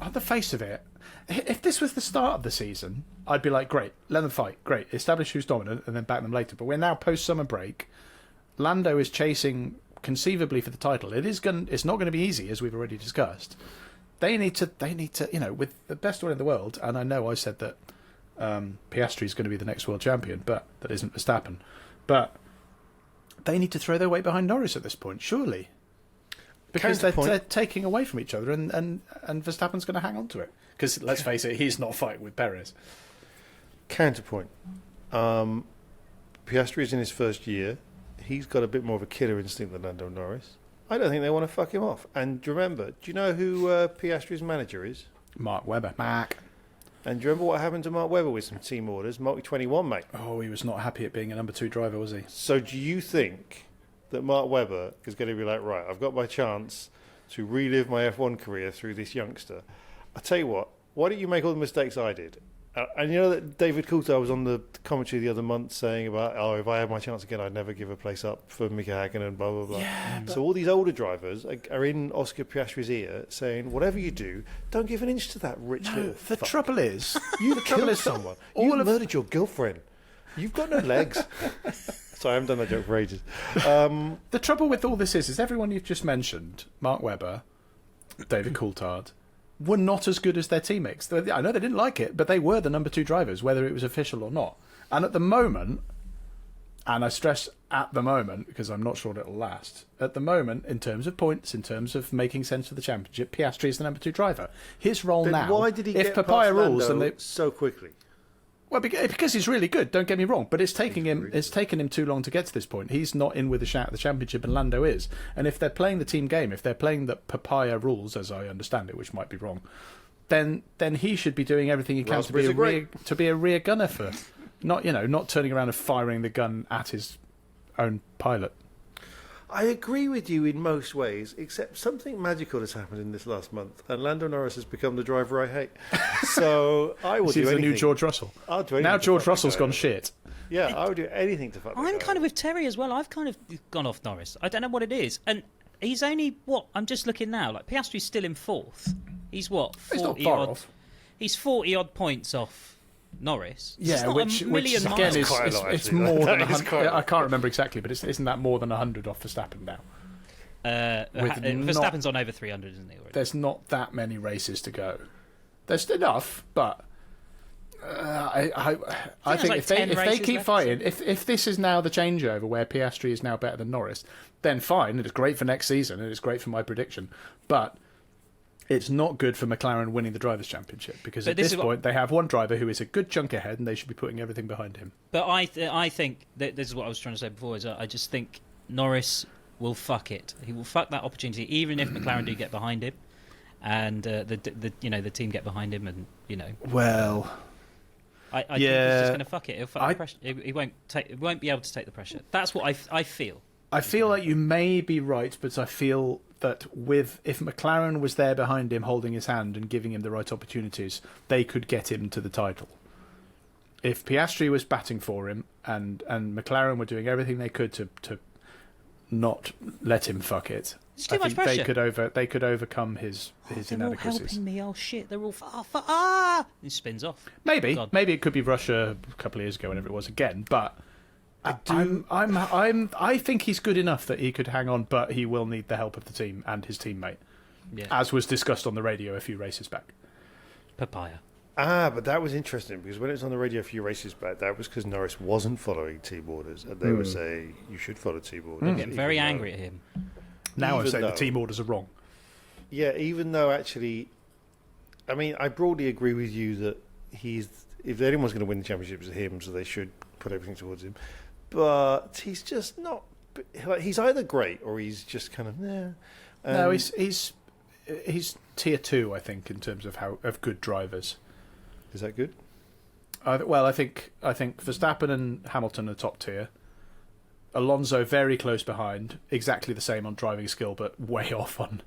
on the face of it, if this was the start of the season, I'd be like, great, let them fight, great, establish who's dominant, and then back them later. But we're now post-summer break. Lando is chasing conceivably for the title. It's not going to be easy, as we've already discussed. They need to, with the best one in the world, and I know I said that Piastri is going to be the next world champion, but that isn't Verstappen. But they need to throw their weight behind Norris at this point, surely. Because they're taking away from each other, and Verstappen's going to hang on to it. Because, let's face it, he's not fighting with Perez. Counterpoint. Piastri is in his first year. He's got a bit more of a killer instinct than Lando Norris. I don't think they want to fuck him off. And remember, do you know who Piastri's manager is? Mark Webber. Mark. And do you remember what happened to Mark Webber with some team orders? Multi 21, mate. Oh, he was not happy at being a number 2 driver, was he? So do you think that Mark Webber is going to be like, right, I've got my chance to relive my F1 career through this youngster? I'll tell you what, why don't you make all the mistakes I did? And you know that David Coulthard was on the commentary the other month saying about, if I had my chance again, I'd never give a place up for Mika Hakkinen and blah, blah, blah. Yeah, so all these older drivers are in Oscar Piastri's ear saying, whatever you do, don't give an inch to that rich little the fuck. trouble is... You've killed someone. You've murdered your girlfriend. You've got no legs. Sorry, I haven't done that joke for ages. The trouble with all this is everyone you've just mentioned, Mark Webber, David Coulthard, were not as good as their teammates. I know they didn't like it, but they were the number 2 drivers, whether it was official or not. And at the moment, and I stress at the moment, because I'm not sure it'll last, at the moment, in terms of points, in terms of making sense of the championship, Piastri is the number 2 driver. His role then now... why did he get Papaya past rules Lando and they so quickly? Well, because he's really good. Don't get me wrong, but it's taken him too long to get to this point. He's not in with a shout at the championship, and Lando is. And if they're playing the team game, if they're playing the Papaya rules, as I understand it, which might be wrong, then he should be doing everything he can to be a rear gunner for, not turning around and firing the gun at his own pilot. I agree with you in most ways, except something magical has happened in this last month, and Lando Norris has become the driver I hate. So I will do anything. He's the new George Russell. I'll do anything. Now George Russell's gone shit. Yeah, I would do anything to fuck. I'm kind of with Terry as well. I've kind of gone off Norris. I don't know what it is, and he's only I'm just looking now. Like Piastri's still in 4th. He's what? 40 he's not far off. He's 40 odd points off Norris. Yeah, which again is it's more than 100. I can't remember exactly, but isn't that more than 100 off Verstappen now? Verstappen's on over 300, isn't he? Already? There's not that many races to go. There's enough, but I think if they keep fighting, if this is now the changeover where Piastri is now better than Norris, then fine. It's great for next season, and it's great for my prediction. But it's not good for McLaren winning the Drivers' Championship, because at this point they have one driver who is a good chunk ahead, and they should be putting everything behind him. But I think that this is what I was trying to say before. Is I just think Norris will fuck it. He will fuck that opportunity, even if McLaren do get behind him, and the team get behind him, and Well, I think he's just going to fuck it. He'll fuck the pressure. He won't be able to take the pressure. That's what I feel. I feel like you may be right, but I feel that if McLaren was there behind him, holding his hand and giving him the right opportunities, they could get him to the title. If Piastri was batting for him, and McLaren were doing everything they could to not let him fuck it, It's too I much think pressure. they could overcome his They're all inadequacies. helping me. Oh shit! They're all He spins off. Maybe God. it could be Russia a couple of years ago, whenever it was again. But I think he's good enough that he could hang on, but he will need the help of the team and his teammate, as was discussed on the radio a few races back. Papaya. But that was interesting, because when it was on the radio a few races back, that was because Norris wasn't following team orders, and they were saying you should follow team orders. I'm getting very angry at him. Now I'm saying the team orders are wrong. Yeah, even though actually, I mean, I broadly agree with you that if anyone's going to win the championship, it's him, so they should put everything towards him. But he's just not. He's either great or he's just kind of No, he's tier 2, I think, in terms of good drivers. Is that good? I think Verstappen and Hamilton are top tier. Alonso very close behind, exactly the same on driving skill, but way off on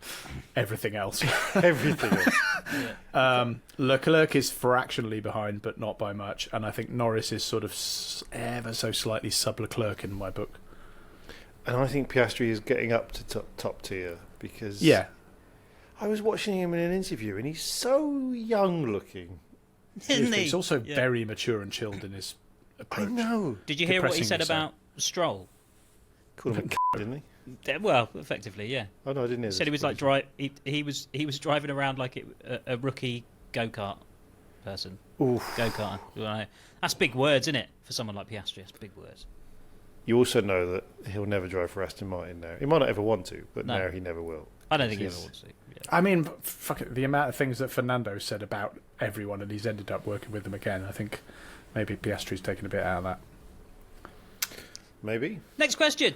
everything else. Everything else. Leclerc is fractionally behind, but not by much. And I think Norris is sort of ever so slightly sub-Leclerc in my book. And I think Piastri is getting up to top tier, because I was watching him in an interview, and he's so young looking. Isn't he? He's also very mature and chilled in his approach. I know. Did you hear what he said about Stroll? Called him a didn't he? Well, effectively, yeah. Oh no, I didn't hear this. Said he was like he was driving around like a rookie go-kart person. Oof. Go-kart. Right. That's big words, isn't it? For someone like Piastri, that's big words. You also know that he'll never drive for Aston Martin now. He might not ever want to, but No. now he never will. I don't think he ever wants to. Yeah. I mean, fuck it, the amount of things that Fernando said about everyone, and he's ended up working with them again. I think maybe Piastri's taken a bit out of that. Maybe. Next question.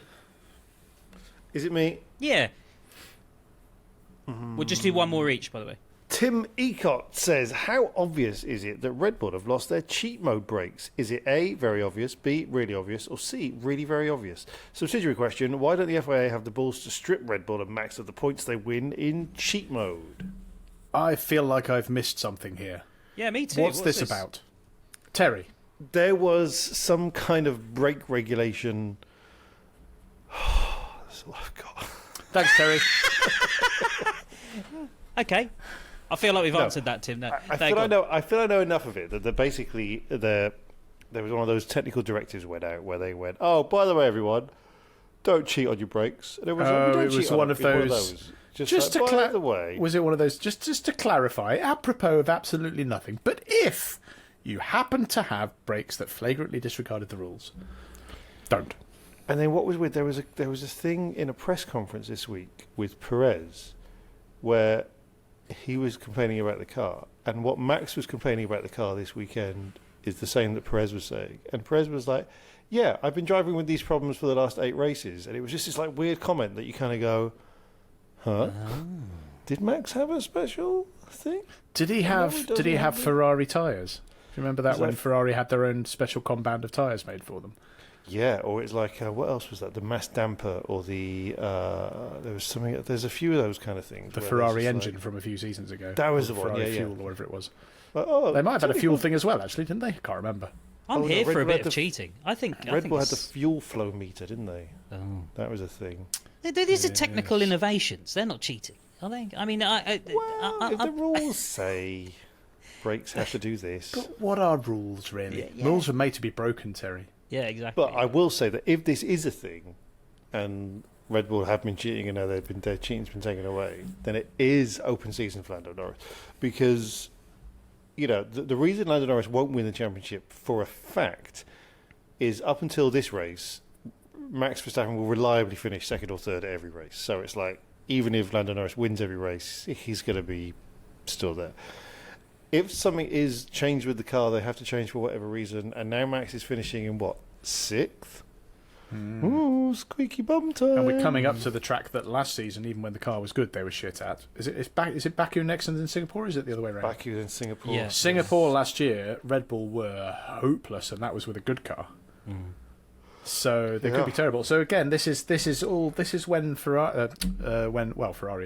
Is it me? Yeah. We'll just do one more each, by the way. Tim Ecott says, how obvious is it that Red Bull have lost their cheat mode brakes? Is it A, very obvious, B, really obvious, or C, really very obvious? Subsidiary question, why don't the FIA have the balls to strip Red Bull of max of the points they win in cheat mode? I feel like I've missed something here. Yeah, me too. What's this about? Terry. There was some kind of brake regulation. That's all I've got. Thanks, Terry. Okay. I feel like we've answered that, Tim. No, I feel I know enough of it that basically there was one of those technical directives went out where they went, oh, by the way, everyone, don't cheat on your brakes. And it was one of those. Just to by the way, was it one of those? Just to clarify, apropos of absolutely nothing. But if you happen to have brakes that flagrantly disregarded the rules, don't. And then what was weird? There was a thing in a press conference this week with Perez, where he was complaining about the car, and what Max was complaining about the car this weekend is the same that Perez was saying. And Perez was like, "Yeah, I've been driving with these problems for the last 8 races," and it was just this like weird comment that you kind of go, "Huh? Did Max have a special thing? Did he have Ferrari tyres? Do you remember that when Ferrari had their own special compound of tyres made for them? Yeah, or it's like what else was that? The mass damper, or the there was something. There's a few of those kind of things. The Ferrari engine from a few seasons ago. That was the one. Ferrari Yeah, fuel, or whatever it was. But, they might have had a fuel thing as well, actually, didn't they? Can't remember. I'm here Red for a Bull bit had of cheating. I think Red Bull had the fuel flow meter, didn't they? Oh. That was a thing. These are technical innovations. They're not cheating, are they? I mean, if the rules say brakes have to do this. But what are rules, really? Yeah. Rules are made to be broken, Terry. Yeah, exactly. But I will say that if this is a thing, and Red Bull have been cheating and now their cheating's been taken away, then it is open season for Lando Norris. Because, the reason Lando Norris won't win the championship for a fact is up until this race, Max Verstappen will reliably finish second or third at every race. So it's like, even if Lando Norris wins every race, he's going to be still there. If something is changed with the car, they have to change for whatever reason, and now Max is finishing in what, 6th? Ooh, squeaky bum time. And we're coming up to the track that last season, even when the car was good, they were shit at. Is it Baku next and then Singapore, or is it the other way around? Baku and Singapore. Yeah. Singapore last year, Red Bull were hopeless, and that was with a good car. So they could be terrible. So again, this is when Ferrari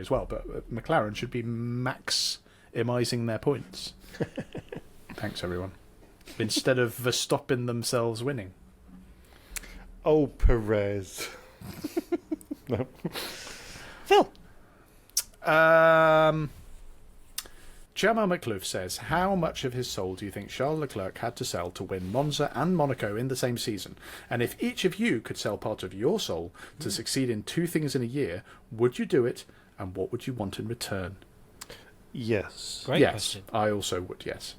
as well, but McLaren should be maximising their points. Thanks, everyone. Instead of Verstappen themselves winning. Oh, Perez. No. Phil. Jamal McClure says, how much of his soul do you think Charles Leclerc had to sell to win Monza and Monaco in the same season? And if each of you could sell part of your soul to succeed in 2 things in a year, would you do it? And what would you want in return? Yes. Great question. I also would, yes.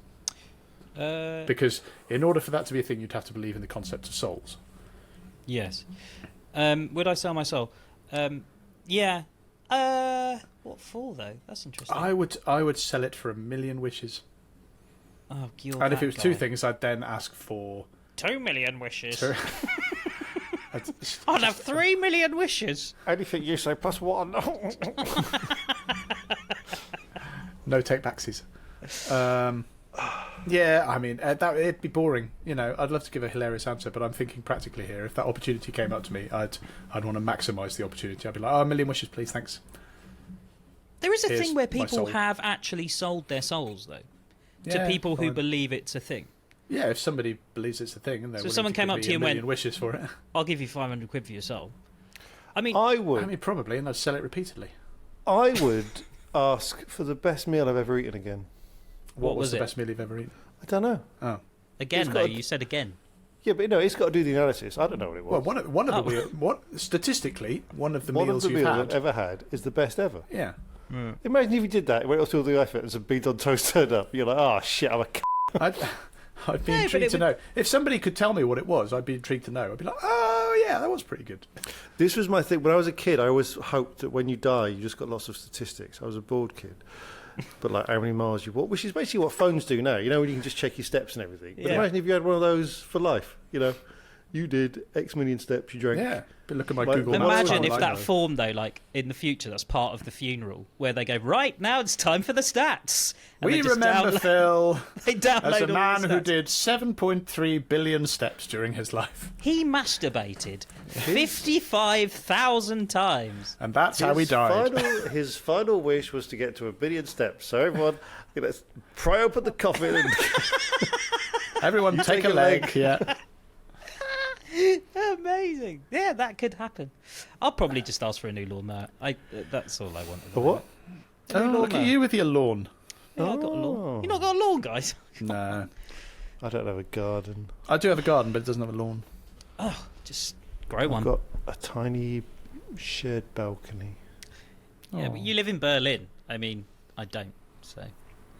Because in order for that to be a thing, you'd have to believe in the concept of souls. Yes. Would I sell my soul? Yeah. What for though? That's interesting. I would sell it for 1 million wishes. Oh, and if it was 2 things, I'd then ask for 2 million wishes. 2. I'd have 3 million wishes. Anything you say plus 1. No take backsies. Yeah, I mean, it'd be boring. I'd love to give a hilarious answer, but I'm thinking practically here. If that opportunity came up to me, I'd want to maximise the opportunity. I'd be like, 1 million wishes, please, thanks. There is a Here's thing where my people soul. have actually sold their souls, though, to Yeah, people who fine. believe it's a thing. Yeah, if somebody believes it's a thing, and they're So willing someone to came give up me to you and 1 million went, wishes for it. I'll give you 500 quid for your soul. I mean, I I would mean, probably, and I'd sell it repeatedly. ask for the best meal I've ever eaten again. What was was the it? best meal you've ever eaten? I don't know. Oh, again, It's though, got a- you said again. Yeah, but no, it's got to do the analysis. I don't know what it was. Well, one of the statistically, one of the meals you've I've had ever had is the best ever. Yeah. Imagine if you did that, went through all the effort and some beans on toast turned up. You're like, oh shit, I'm a I'd be intrigued to know. If somebody could tell me what it was, I'd be intrigued to know. I'd be like, oh yeah, that was pretty good. This was my thing. When I was a kid, I always hoped that when you die, you just got lots of statistics. I was a bored kid. But like how many miles you walk, which is basically what phones do now. You know, when you can just check your steps and everything. But imagine if you had one of those for life. You know, you did X million steps, you drank. Yeah. But look at my Google. Imagine if that form, though, like in the future, that's part of the funeral, where they go, right, now it's time for the stats. And we remember Phill as a man who did 7.3 billion steps during his life. He masturbated 55,000 times. And that's how he died. His final wish was to get to 1 billion steps. So everyone, let's pry open the coffin. And everyone take a leg. Yeah. Amazing. Yeah, that could happen. I'll probably just ask for a new lawnmower. That's all I want. A what? Look at you with your lawn. Yeah, I've got a lawn. You not got a lawn, guys? No. I don't have a garden. I do have a garden, but it doesn't have a lawn. Oh, just grow one. I've got a tiny shared balcony. Yeah, but you live in Berlin. I mean, I don't, so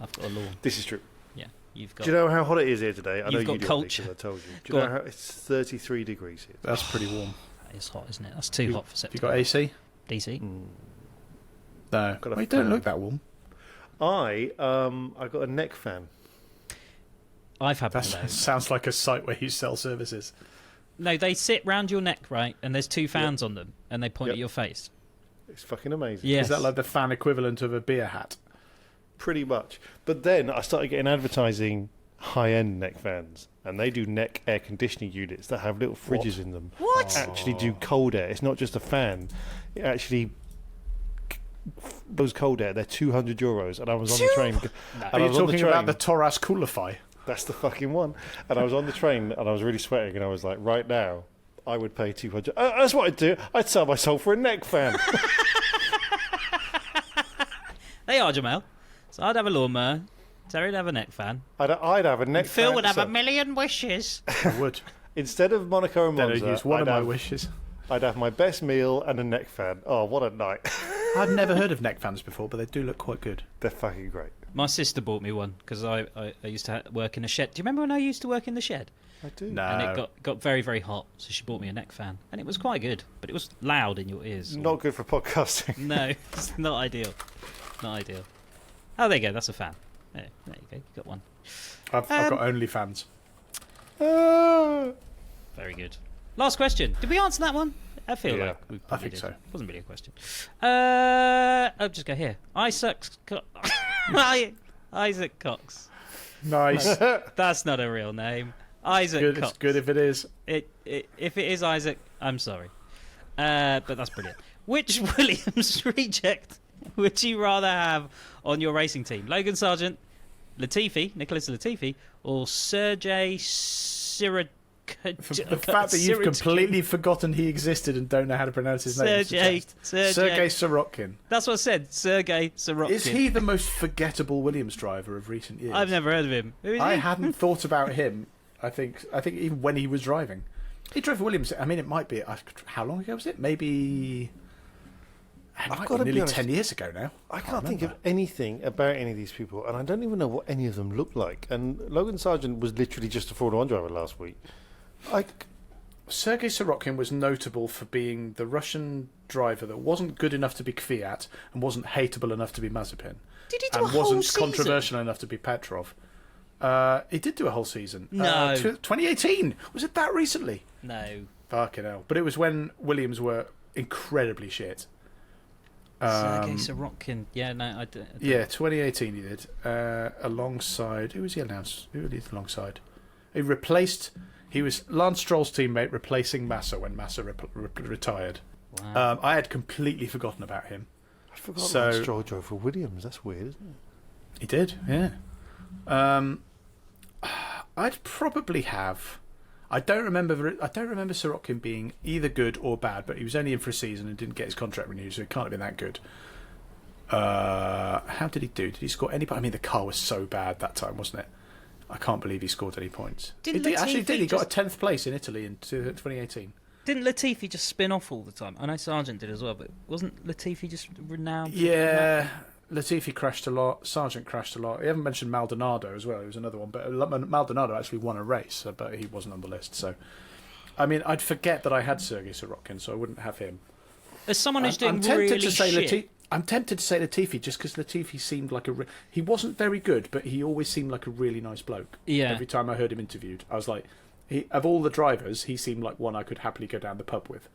I've got a lawn. This is true. Yeah, you've got. Do you know how hot it is here today? I know You've got you do, culture. because I told you. Do you know how it's 33 degrees here? That's pretty warm. That is hot, isn't it? That's too hot for Have you September. got AC? DC? No. Got a Well, you don't fan. look that warm. I got a neck fan. I've had one That of those. sounds like a site where you sell services. No, they sit round your neck, right? And there's two fans on them, and they point at your face. It's fucking amazing. Yes. Is that like the fan equivalent of a beer hat? Pretty much. But then I started getting advertising high-end neck fans, and they do neck air conditioning units that have little fridges in them. What? Actually do cold air. It's not just a fan. It actually blows cold air. They're €200, and I was on the train. Are you talking about the Taurus Coolify? That's the fucking one. And I was on the train, and I was really sweating, and I was like, right now, I would pay 200. That's what I'd do. I'd sell my soul for a neck fan. They are, Jamal. So I'd have a lawnmower. Terry'd have a neck fan. I'd have a neck fan. Phil would have so a million wishes. I would. instead of Monaco and Then Monza, I'd use one I'd of my have- wishes. I'd have my best meal and a neck fan. Oh, what a night. I've never heard of neck fans before, but they do look quite good. They're fucking great. My sister bought me one because I used to work in a shed. Do you remember when I used to work in the shed? I do. No. And it got very, very hot, so she bought me a neck fan. And it was quite good, but it was loud in your ears. Not good for podcasting. No, it's not ideal. Not ideal. Oh, there you go. That's a fan. There you go. You got one. I've got OnlyFans. Very good. Last question. Did we answer that one? I feel Yeah, like we probably think did. so. Wasn't really a question. I'll just go here. Isaac Cox. Nice. That's not a real name. Isaac Good. Cox. It's good if it is. If it is Isaac, I'm sorry. But that's brilliant. Which Williams reject would you rather have on your racing team? Logan Sargent, Nicholas Latifi, or Sergey Sirotkin? The fact that you've completely forgotten he existed and don't know how to pronounce his name. Sergey Sirotkin. That's what I said. Sergey Sirotkin. Is he the most forgettable Williams driver of recent years? I've never heard of him. Who is I he? hadn't thought about him. I think even when he was driving, he drove for Williams. I mean, it might be. How long ago was it? Maybe. I've got to be nearly honest, 10 years ago now. I can't think of anything about any of these people, and I don't even know what any of them look like. And Logan Sargent was literally just a Formula 1 driver last week. Sergei Sirotkin was notable for being the Russian driver that wasn't good enough to be Kvyat and wasn't hateable enough to be Mazepin. Did he do and a whole wasn't season? controversial enough to be Petrov. He did do a whole season. No. 2018. Was it that recently? No. Fucking hell. But it was when Williams were incredibly shit. Sergey Sirotkin. Yeah, no, I don't. Yeah, 2018 he did. Alongside... Who was he announced? Who did he alongside? He was Lance Stroll's teammate replacing Massa when Massa retired. Wow. I had completely forgotten about him. I forgot So- Lance Stroll drove for Williams. That's weird, isn't it? He did, yeah. I'd probably have... I don't remember Sirotkin being either good or bad, but he was only in for a season and didn't get his contract renewed, so it can't have been that good. How did he do? Did he score any... I mean, the car was so bad that time, wasn't it? I can't believe he scored any points. Didn't He actually Latifi did. He got a 10th place in Italy in 2018. Didn't Latifi just spin off all the time? I know Sargent did as well, but wasn't Latifi just renowned? Yeah, Latifi crashed a lot. Sargent crashed a lot. You haven't mentioned Maldonado as well. He was another one, but Maldonado actually won a race, but he wasn't on the list. So, I mean, I'd forget that I had Sergei Sorokin, so I wouldn't have him. As someone who's doing tempted really to say shit. I'm tempted to say Latifi just because Latifi seemed like he wasn't very good, but he always seemed like a really nice bloke. Yeah. Every time I heard him interviewed, I was like, of all the drivers, he seemed like one I could happily go down the pub with.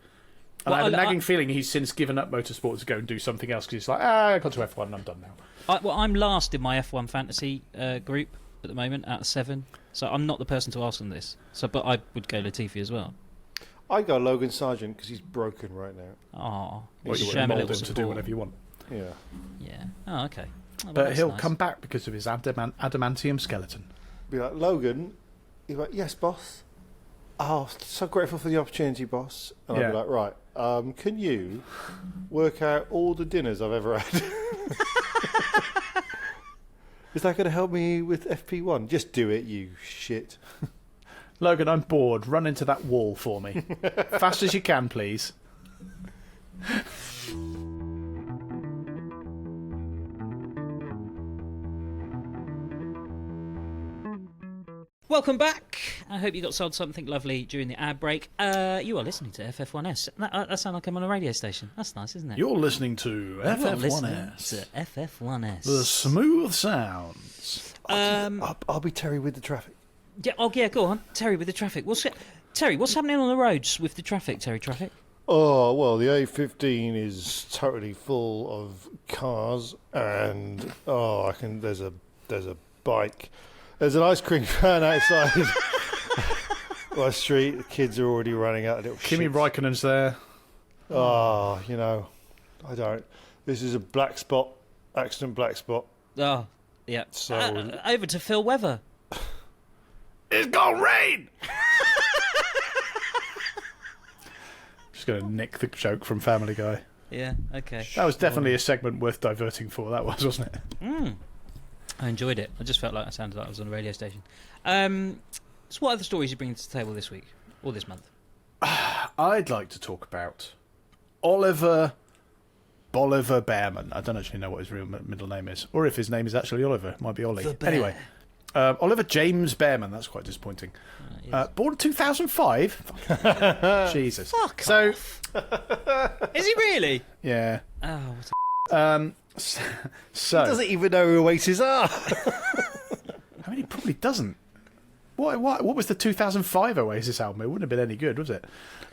And I have a nagging feeling he's since given up motorsport to go and do something else because he's like, I got to F1 and I'm done now. I'm last in my F1 fantasy group at the moment out of 7, so I'm not the person to ask them this. But I would go Latifi as well. I go Logan Sargent because he's broken right now. Oh, Well, you would mould him to do whatever you want. Yeah. Yeah. Oh, okay. Oh, But he'll nice. come back because of his adamantium skeleton. Be like, Logan, he's like, yes, boss. Oh, so grateful for the opportunity, boss. And I'll be like, right, can you work out all the dinners I've ever had? Is that going to help me with FP1? Just do it, you shit. Logan, I'm bored. Run into that wall for me. Fast as you can, please. Welcome back. I hope you got sold something lovely during the ad break. You are listening to FF1S. That sounds like I'm on a radio station. That's nice, isn't it? You're listening to You are listening FF1S. to FF1S. The smooth sounds. I'll be Terry with the traffic. Yeah, go on. Terry with the traffic. Terry, what's happening on the roads with the traffic, Terry Traffic? Oh, well, the A15 is totally full of cars, and there's a bike. There's an ice cream van outside my street. The kids are already running out of little Kimi shits. Raikkonen's there. Oh, I don't. This is a black spot, accident black spot. Oh, yeah. So over to Phil Weather. It's gonna rain! Just going to nick the joke from Family Guy. Yeah, okay. That was definitely a segment worth diverting for, that was, wasn't it? I enjoyed it. I just felt like I sounded like I was on a radio station. So what other stories are you bringing to the table this week? Or this month? I'd like to talk about Oliver Bearman. I don't actually know what his real middle name is. Or if his name is actually Oliver. It might be Ollie. Anyway, Oliver James Bearman. That's quite disappointing. Yes. Born in 2005. Jesus. Fuck So, off. Is he really? yeah. Oh, what So, he doesn't even know who Oasis are. I mean, he probably doesn't. What was the 2005 Oasis album? It wouldn't have been any good, was it?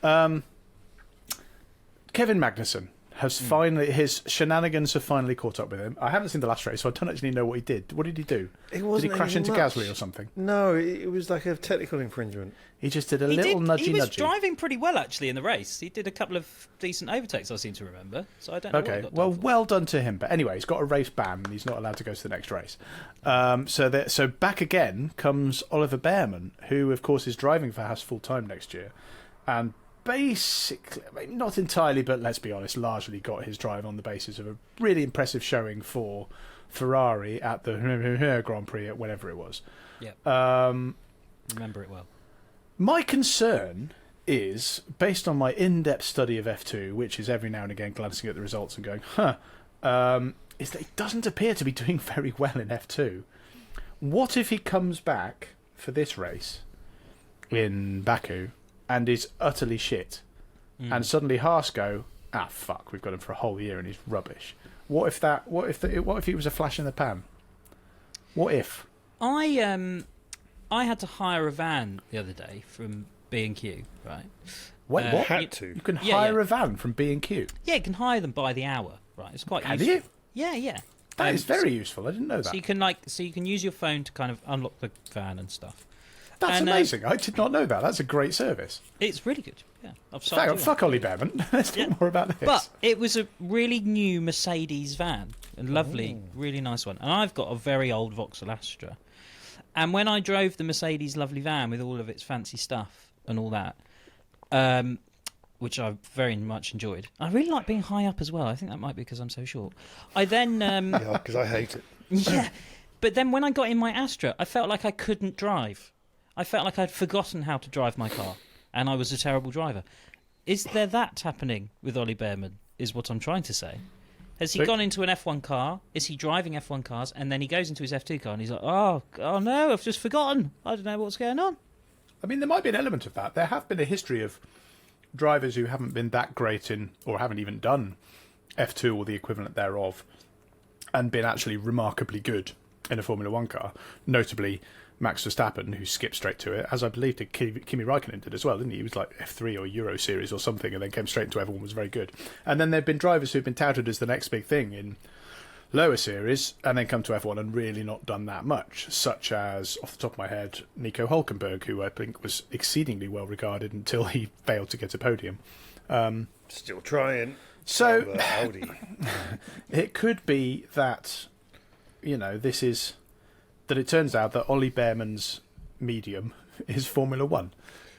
Kevin Magnussen has finally, his shenanigans have finally caught up with him. I haven't seen the last race, so I don't actually know what he did. What did he do? Did he crash into Gasly or something? No, it was like a technical infringement. He just did a little nudgy. He was nudgy. driving pretty well, actually, in the race. He did a couple of decent overtakes, I seem to remember. So I don't know what Okay, he got well, done for. well done to him. But anyway, he's got a race ban and he's not allowed to go to the next race. So back again comes Oliver Bearman, who, of course, is driving for Haas full-time next year. And basically, I mean, not entirely, but let's be honest, largely got his drive on the basis of a really impressive showing for Ferrari at the Grand Prix at whatever it was. Yeah. Remember it well. My concern is, based on my in-depth study of F2, which is every now and again glancing at the results and going, is that he doesn't appear to be doing very well in F2. What if he comes back for this race in Baku and is utterly shit, and suddenly Haas go, fuck, we've got him for a whole year and he's rubbish. What if he was a flash in the pan? What if? I had to hire a van the other day from B&Q, right? Wait, what? Had to. You can hire a van from B&Q. Yeah, you can hire them by the hour, right? It's quite Can useful. you? Yeah. That is very useful. I didn't know that. So you can use your phone to kind of unlock the van and stuff. That's And, amazing. I did not know that. That's a great service. It's really good. Yeah, I've signed you up. Fuck Ollie Bearman. Let's talk more about this. But it was a really new Mercedes van, a lovely, really nice one. And I've got a very old Vauxhall Astra. And when I drove the Mercedes lovely van with all of its fancy stuff and all that, which I very much enjoyed, I really like being high up as well. I think that might be because I'm so short. I then Yeah, because I hate it. yeah, But then when I got in my Astra, I felt like I couldn't drive. I felt like I'd forgotten how to drive my car, and I was a terrible driver. Is there that happening with Ollie Bearman, is what I'm trying to say? Has he gone into an F1 car? Is he driving F1 cars? And then he goes into his F2 car and he's like, oh no, I've just forgotten. I don't know what's going on. I mean, there might be an element of that. There have been a history of drivers who haven't been that great in, or haven't even done F2 or the equivalent thereof, and been actually remarkably good in a Formula One car. Notably, Max Verstappen, who skipped straight to it, as I believe Kimi Räikkönen did as well, didn't he? He was like F3 or Euro Series or something, and then came straight into F1, was very good. And then there have been drivers who've been touted as the next big thing in lower series, and then come to F1 and really not done that much, such as, off the top of my head, Nico Hülkenberg, who I think was exceedingly well regarded until he failed to get a podium. Still trying. So, Audi. it could be that, this is... that it turns out that Ollie Bearman's medium is Formula One,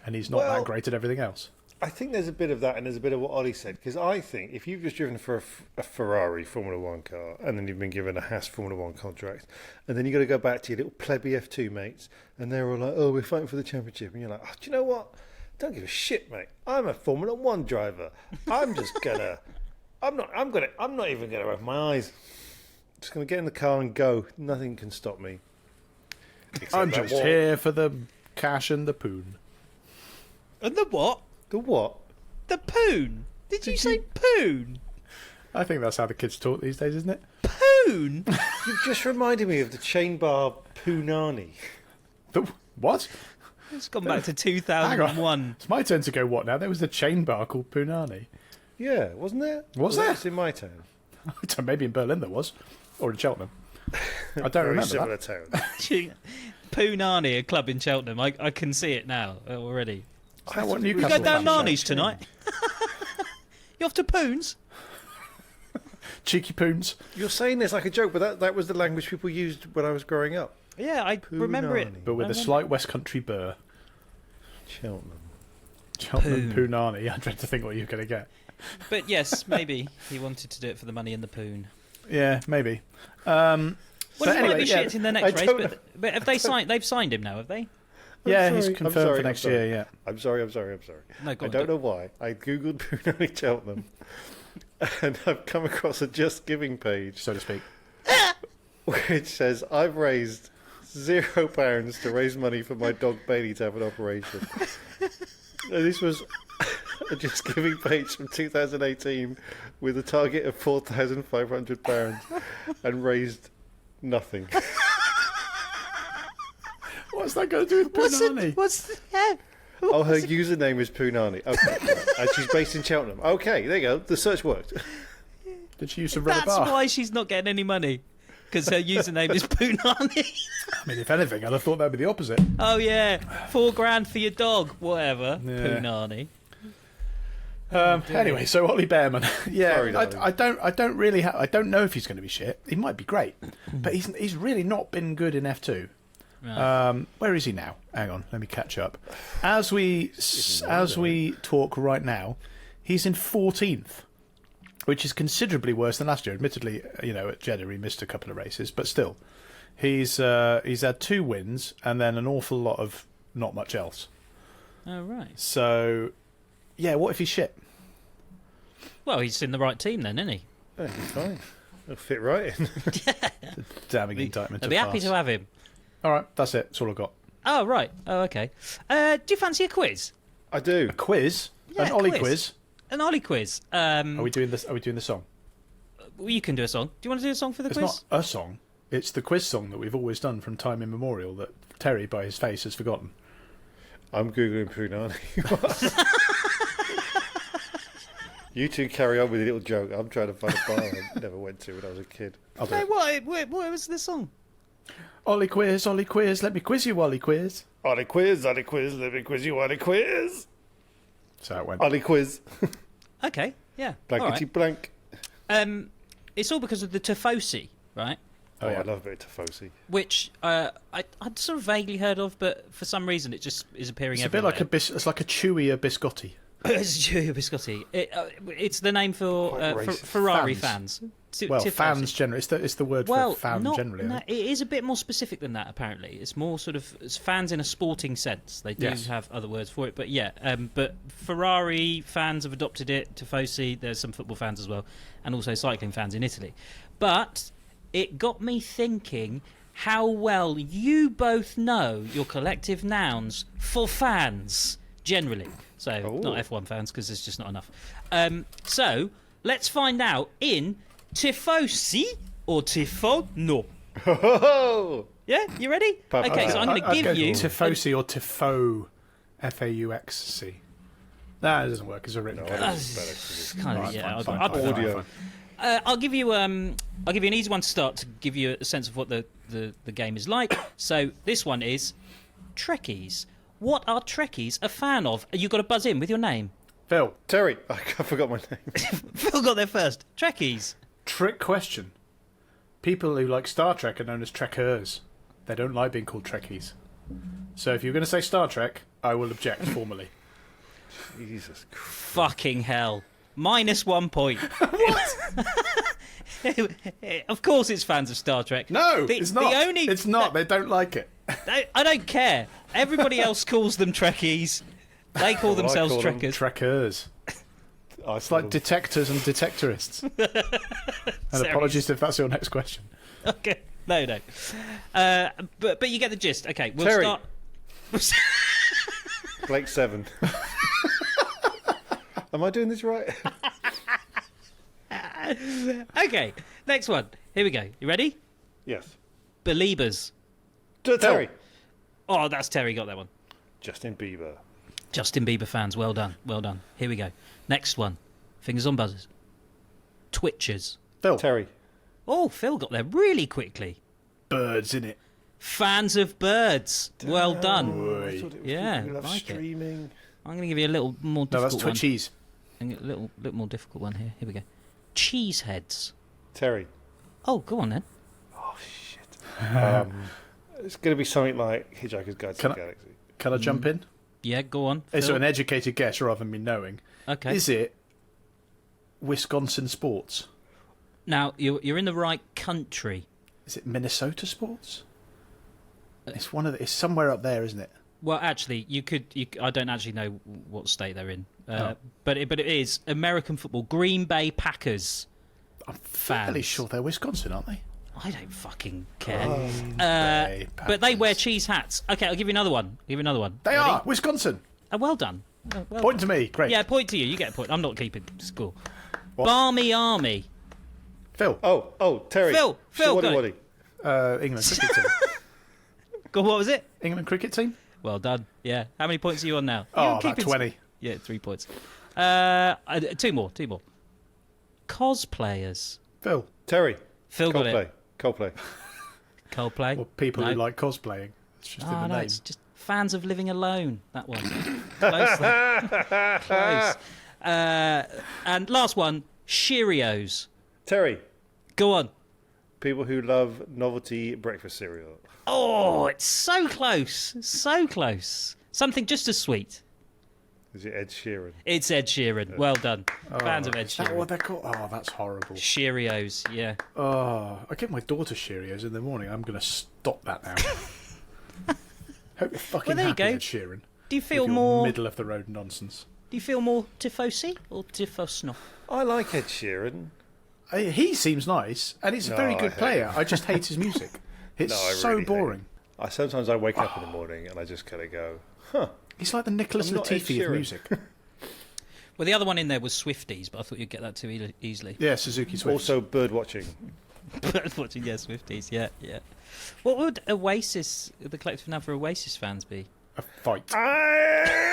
and he's not that great at everything else. I think there's a bit of that, and there's a bit of what Ollie said, because I think if you've just driven for a Ferrari Formula One car, and then you've been given a Haas Formula One contract, and then you've got to go back to your little plebby F2 mates, and they're all like, oh, we're fighting for the championship, and you're like, oh, do you know what? Don't give a shit, mate. I'm a Formula One driver. I'm just gonna, I'm not even gonna open my eyes. I'm just gonna get in the car and go. Nothing can stop me. I'm just here for the cash and the poon. And the what? The what? The poon. Did you say poon? I think that's how the kids talk these days, isn't it? Poon? You've just reminded me of the chain bar Poonani. The what? It's gone back to 2001. It's my turn to go what now? There was a chain bar called Poonani. Yeah, wasn't there? Was there? It's in my town. Maybe in Berlin there was. Or in Cheltenham. I don't remember similar that. town. Poonani, a club in Cheltenham. I can see it now already. Is that what You Newcastle go down fans Narnies say? tonight? You off to Poons? Cheeky poons. You're saying this like a joke, but that was the language people used when I was growing up. Yeah, I remember it. But with a slight West Country burr. Cheltenham. Cheltenham Poonani. I dread to think what you're going to get. But yes, maybe he wanted to do it for the money and the poon. Yeah, maybe. Well, he anyway, might be shit in the next race, know. but have they signed? They've signed him now, have they? Yeah, I'm he's sorry, confirmed for I'm next sorry. year, yeah. I'm sorry. No, go I on, don't know why. I googled Poonani Cheltenham, and I've come across a Just Giving page, So to speak. which says, I've raised £0 to raise money for my dog Bailey to have an operation. And this was a Just Giving page from 2018 with a target of £4,500 and raised nothing. What's that got to do with Poonani? Oh, her username is Poonani. Okay. And she's based in Cheltenham. Okay, there you go. The search worked. Did she use some rubber That's bar? why she's not getting any money, because her username is Poonani. I mean, if anything, I'd have thought that'd be the opposite. Oh yeah, $4,000 for your dog, whatever. Yeah. Poonani. Anyway, so Ollie Bearman. Yeah, Sorry, darling. I don't know if he's going to be shit. He might be great, but he's really not been good in F2. Right. Where is he now? Hang on, let me catch up. As we talk right now, he's in 14th, which is considerably worse than last year. Admittedly, at Jeddah he missed a couple of races, but still, he's had 2 wins and then an awful lot of not much else. Oh right. So, yeah, what if he's shit? Well, he's in the right team then, isn't he? Oh, he's fine. He'll fit right in. Damning indictment. They'll be happy to have him. All right, that's it. That's all I've got. Oh right. Oh okay. Do you fancy a quiz? I do. A quiz? Yeah, An Ollie quiz? An Ollie quiz. Are we doing this? Are we doing the song? Well, you can do a song. Do you want to do a song for the It's quiz? not a song. It's the quiz song that we've always done from time immemorial that Terry, by his face, has forgotten. I'm Googling Poonani. You two carry on with your little joke. I'm trying to find a bar I never went to when I was a kid. I'll do Hey, it. what was the song? Ollie quiz, let me quiz you, Ollie quiz. Ollie quiz, let me quiz you, Ollie quiz. So it went. Ollie quiz. Okay, yeah. Blankety blank. It's all because of the Tifosi, right? Oh, yeah. I love a bit of Tifosi. Which I'd sort of vaguely heard of, but for some reason it just is appearing It's a bit everywhere. like it's like a chewier biscotti. It's Giulio Biscotti. It's the name for Quite racist. Ferrari fans. fans generally. It's the word for fan generally. No, it is a bit more specific than that. Apparently, it's more sort of fans in a sporting sense. They do have other words for it, but but Ferrari fans have adopted it. Tifosi. There's some football fans as well, and also cycling fans in Italy. But it got me thinking how well you both know your collective nouns for fans generally. So not F1 fans, because there's just not enough. So let's find out in tifosi or tifono. Yeah, you ready? Okay, so I'm going to give you tifosi or tifo, F-A-U-X-C. That doesn't work as a written code. Audio. I'll give you an easy one to start to give you a sense of what the game is like. So this one is Trekkies. What are Trekkies a fan of? You got to buzz in with your name. Phil. Terry. I forgot my name. Phil got there first. Trekkies. Trick question. People who like Star Trek are known as Trekkers. They don't like being called Trekkies. So if you're going to say Star Trek, I will object formally. Jesus Christ. Fucking hell. -1 point. What? Of course it's fans of Star Trek. No, it's not. It's not. They don't like it. I don't care. Everybody else calls them Trekkies. They call themselves Trekkers. Trekkers. It's like detectors and detectorists. And apologies if that's your next question. Okay. No. But you get the gist. Okay, we'll Terry. start. Blake 7. Am I doing this right? Okay, next one. Here we go. You ready? Yes. Beliebers. Terry. Oh, that's Terry got that one. Justin Bieber. Justin Bieber fans, well done. Here we go. Next one. Fingers on buzzers. Twitchers. Phil. Terry. Oh, Phil got there really quickly. Birds, innit? Fans of birds. Well done. I thought it was Yeah, people who love like it. streaming. I'm going to give you a little more No, difficult that's Twitchies. one. A little more difficult one here. Here we go. Cheeseheads. Terry. Oh, go on then. Oh, shit. It's going to be something like Hitchhiker's Guide to the Galaxy. Can I jump in? Yeah, go on. It's Phil. an educated guess rather than me knowing. Okay. Is it Wisconsin sports? Now, you're in the right country. Is it Minnesota sports? It's it's somewhere up there, isn't it? Well, actually, I don't actually know what state they're in, but it is American football. Green Bay Packers. I'm fairly sure they're Wisconsin, aren't they? I don't fucking care. But they wear cheese hats. Okay, I'll give you another one. They Ready? are Wisconsin. Well done. Point to me. Great. Yeah, point to you. You get a point. I'm not keeping score. What? Barmy Army. Phil. Oh, Terry. Phil, got it. England cricket team. What was it? England cricket team. Well done. Yeah. How many points are you on now? Oh, about 20. Yeah, 3 points. 2 more. Cosplayers. Phil. Terry. Phil got it. Coldplay. Coldplay. Or people who like cosplaying. It's just in the name. It's just fans of living alone. That one. Close. There. Close. And last one, Cheerios. Terry. Go on. People who love novelty breakfast cereal. Oh, it's so close. So close. Something just as sweet. Is it Ed Sheeran? It's Ed Sheeran. Well done. Fans of Ed Is that Sheeran. what they're called? Oh, that's horrible. Cheerios, yeah. Oh, I give my daughter Cheerios in the morning. I'm going to stop that now. Hope you're fucking Well, there you happy, go. Ed Sheeran. Do you feel with your more middle of the road nonsense? Do you feel more tifosi or tifosno? I like Ed Sheeran. He seems nice, and he's a very good player. I just hate his music. It's so really boring. Sometimes I wake up in the morning and I just kind of go, huh. He's like the Nicholas I'm not Ed Latifi of Sheeran. music. Well, the other one in there was Swifties, but I thought you'd get that too easily. Yeah, Suzuki Swift. Also bird watching. Bird watching, yeah, Swifties, yeah. What would Oasis, the collective noun for Oasis fans be? A fight. I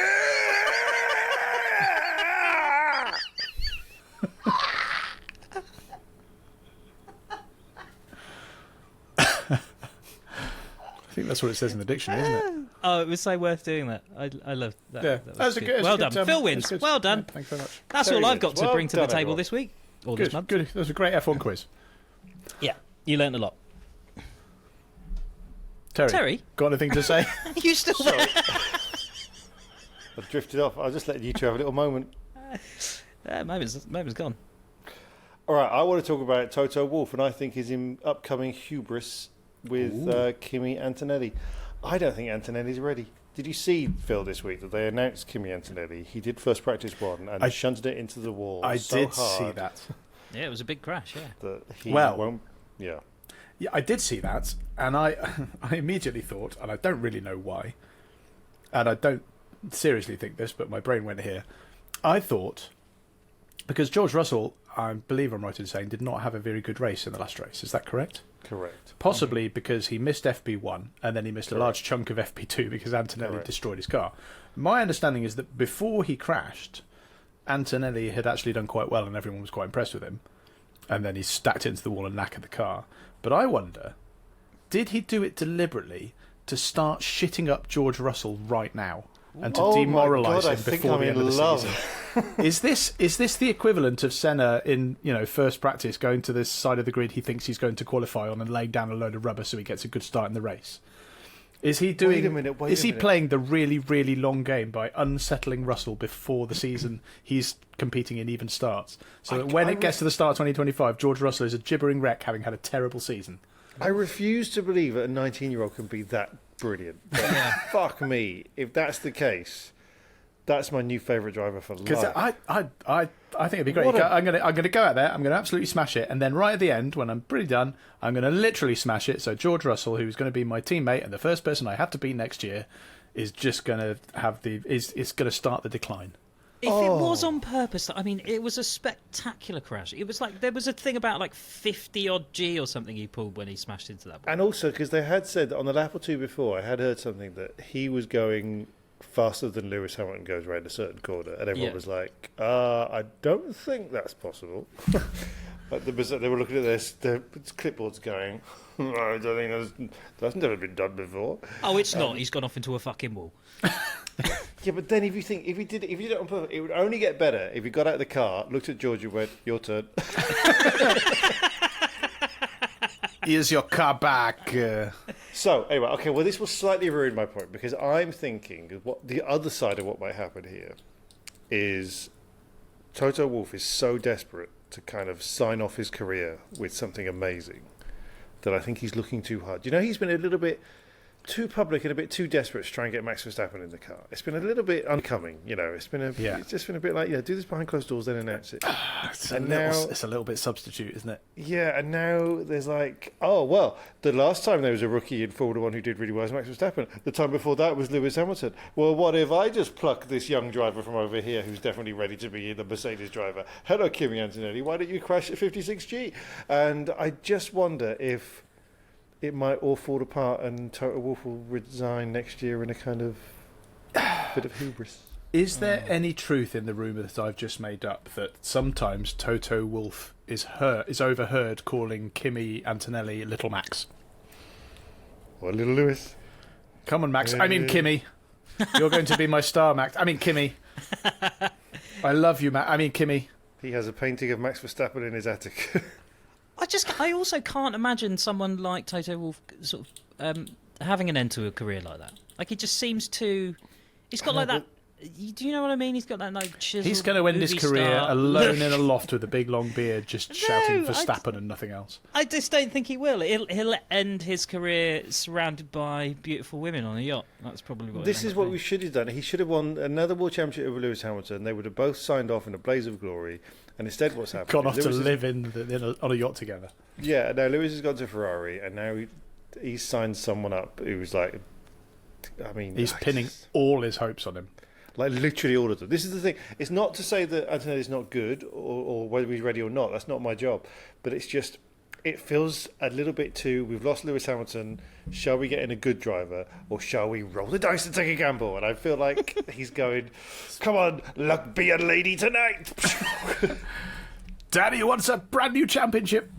think that's what it says in the dictionary, isn't it? Oh, it was so worth doing that. I love that. Yeah, that was good. Well done. Phil wins. Well done. Yeah, thanks very much. That's Terry all I've wins. got to Well bring to the done, table everyone. this week. Or this month. Good. That was a great F1 quiz. Yeah, you learnt a lot. Terry, got anything to say? You still there? I've drifted off. I was just letting you two have a little moment. Moment's gone. All right, I want to talk about Toto Wolff, and I think his upcoming hubris with Kimi Antonelli. I don't think Antonelli's ready. Did you see, Phil, this week that they announced Kimi Antonelli? He did first practice one and shunted it into the wall. I so did hard see that. Yeah, it was a big crash, yeah. That he Well, won't. Yeah. Yeah, I did see that, and I immediately thought, and I don't really know why, and I don't seriously think this, but my brain went here. I thought, because George Russell, I believe I'm right in saying, did not have a very good race in the last race. Is that correct? Correct. Possibly because he missed FP1 and then he missed a large chunk of FP2 because Antonelli destroyed his car. My understanding is that before he crashed, Antonelli had actually done quite well and everyone was quite impressed with him. And then he stacked into the wall and knackered the car. But I wonder, did he do it deliberately to start shitting up George Russell right now and to demoralise him before the end of the season? Is this the equivalent of Senna in first practice going to this side of the grid he thinks he's going to qualify on and laying down a load of rubber so he gets a good start in the race? Is he doing? Is he playing the really, really long game by unsettling Russell before the season he's competing in even starts, so that when it gets to the start of 2025, George Russell is a gibbering wreck, having had a terrible season? I refuse to believe that a 19-year-old can be that brilliant. Fuck me, if that's the case. That's my new favourite driver for life. Because I think it'd be great. I'm gonna go out there. I'm gonna absolutely smash it, and then right at the end, when I'm pretty done, I'm gonna literally smash it. So George Russell, who's going to be my teammate and the first person I have to beat next year, is just gonna have is gonna start the decline. If it was on purpose, I mean, it was a spectacular crash. It was like there was a thing about like 50 odd G or something he pulled when he smashed into that ball. And also because they had said that on the lap or two before, I had heard something that he was going faster than Lewis Hamilton goes around a certain corner, and everyone was like, I don't think that's possible. Like they were looking at their clipboards going, I don't think that's never been done before. Oh, it's not. He's gone off into a fucking wall. Yeah, but then if you did it on purpose, it would only get better if you got out of the car, looked at George and went, your turn. Here's your car back. So, anyway, okay, well, this will slightly ruin my point, because I'm thinking what the other side of what might happen here is Toto Wolff is so desperate to kind of sign off his career with something amazing that I think he's looking too hard. He's been a little bit too public and a bit too desperate to try and get Max Verstappen in the car. It's been a little bit unbecoming, It's just been a bit like, do this behind closed doors, then announce it. It's a little bit substitute, isn't it? Yeah, and now there's like, the last time there was a rookie in Formula 1 who did really well was Max Verstappen. The time before that was Lewis Hamilton. Well, what if I just pluck this young driver from over here who's definitely ready to be the Mercedes driver? Hello, Kimi Antonelli, why don't you crash at 56G? And I just wonder if it might all fall apart and Toto Wolff will resign next year in a kind of bit of hubris. Is there any truth in the rumour that I've just made up that sometimes Toto Wolff is overheard calling Kimi Antonelli Little Max? Or Little Lewis? Come on, Max. I mean, Kimi. You're going to be my star, Max. I mean, Kimi. I love you, Max. I mean, Kimi. He has a painting of Max Verstappen in his attic. I also can't imagine someone like Toto Wolff sort of having an end to a career like that. Like, he just seems too. He's got like that. Do you know what I mean? He's got that like chiseled. He's going to end his career alone in a loft with a big long beard, just shouting Verstappen and nothing else. I just don't think he will. He'll end his career surrounded by beautiful women on a yacht. That's probably what. This is what we should have done. He should have won another world championship over Lewis Hamilton. They would have both signed off in a blaze of glory. And instead, what's happened? Gone off to live on a yacht together. Yeah. Now Lewis has gone to Ferrari, and now he's signed someone up who's like. I mean, he's pinning all his hopes on him. Like literally all of them. This is the thing. It's not to say that Antonelli's not good or whether he's ready or not. That's not my job. But it's just, it feels a little bit too, we've lost Lewis Hamilton. Shall we get in a good driver or shall we roll the dice and take a gamble? And I feel like he's going, come on, luck be a lady tonight. Daddy wants a brand new championship.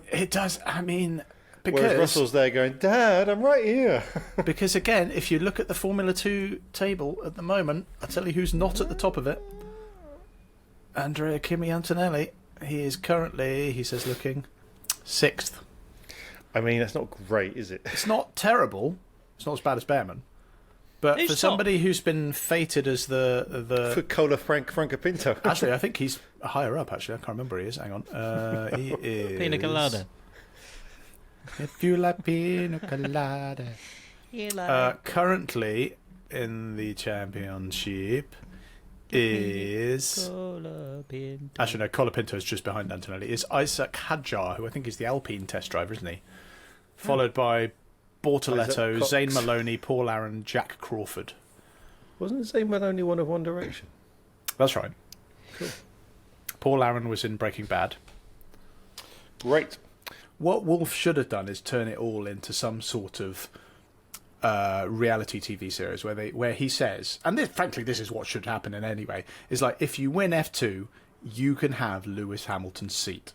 It does. I mean... Whereas Russell's there going, Dad, I'm right here. Because again, if you look at the Formula 2 table at the moment, I'll tell you who's not at the top of it. Andrea Kimi Antonelli. He is currently, he says, looking 6th. I mean, that's not great, is it? It's not terrible. It's not as bad as Bearman. But Who's for somebody who's been fated as the For Franco Pinto. actually, I think he's higher up. Actually, I can't remember who he is. Hang on, he is Pina colada. If you like pina colada. Currently in the championship is actually no, Colapinto is just behind Antonelli. Is Isaac Hadjar, who I think is the Alpine test driver, isn't he? Followed by Bortoletto, Zane Maloney, Paul Aaron, Jack Crawford. Wasn't Zane Maloney one of One Direction? That's right. Cool. Paul Aaron was in Breaking Bad. Great. What Wolf should have done is turn it all into some sort of reality TV series where he says, and frankly this is what should happen in any way, is like, if you win F2, you can have Lewis Hamilton's seat.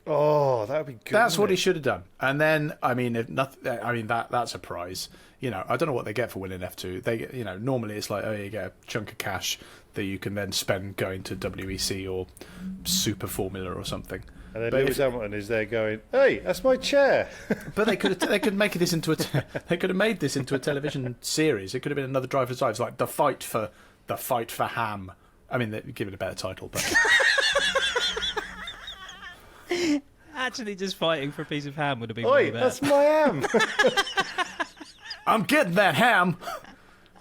Oh, that would be good. That's what he should have done. And then, that's a prize. You know, I don't know what they get for winning F2. They get, normally it's like, oh, you get a chunk of cash that you can then spend going to WEC or Super Formula or something. And then Lewis Hamilton is there going, "Hey, that's my chair." But they could make this into they could have made this into a television series. It could have been another Driver's Lives, like the fight for Ham. I mean, they give it a better title, but Actually, just fighting for a piece of ham would have been Oi, really bad. that's my ham. I'm getting that ham.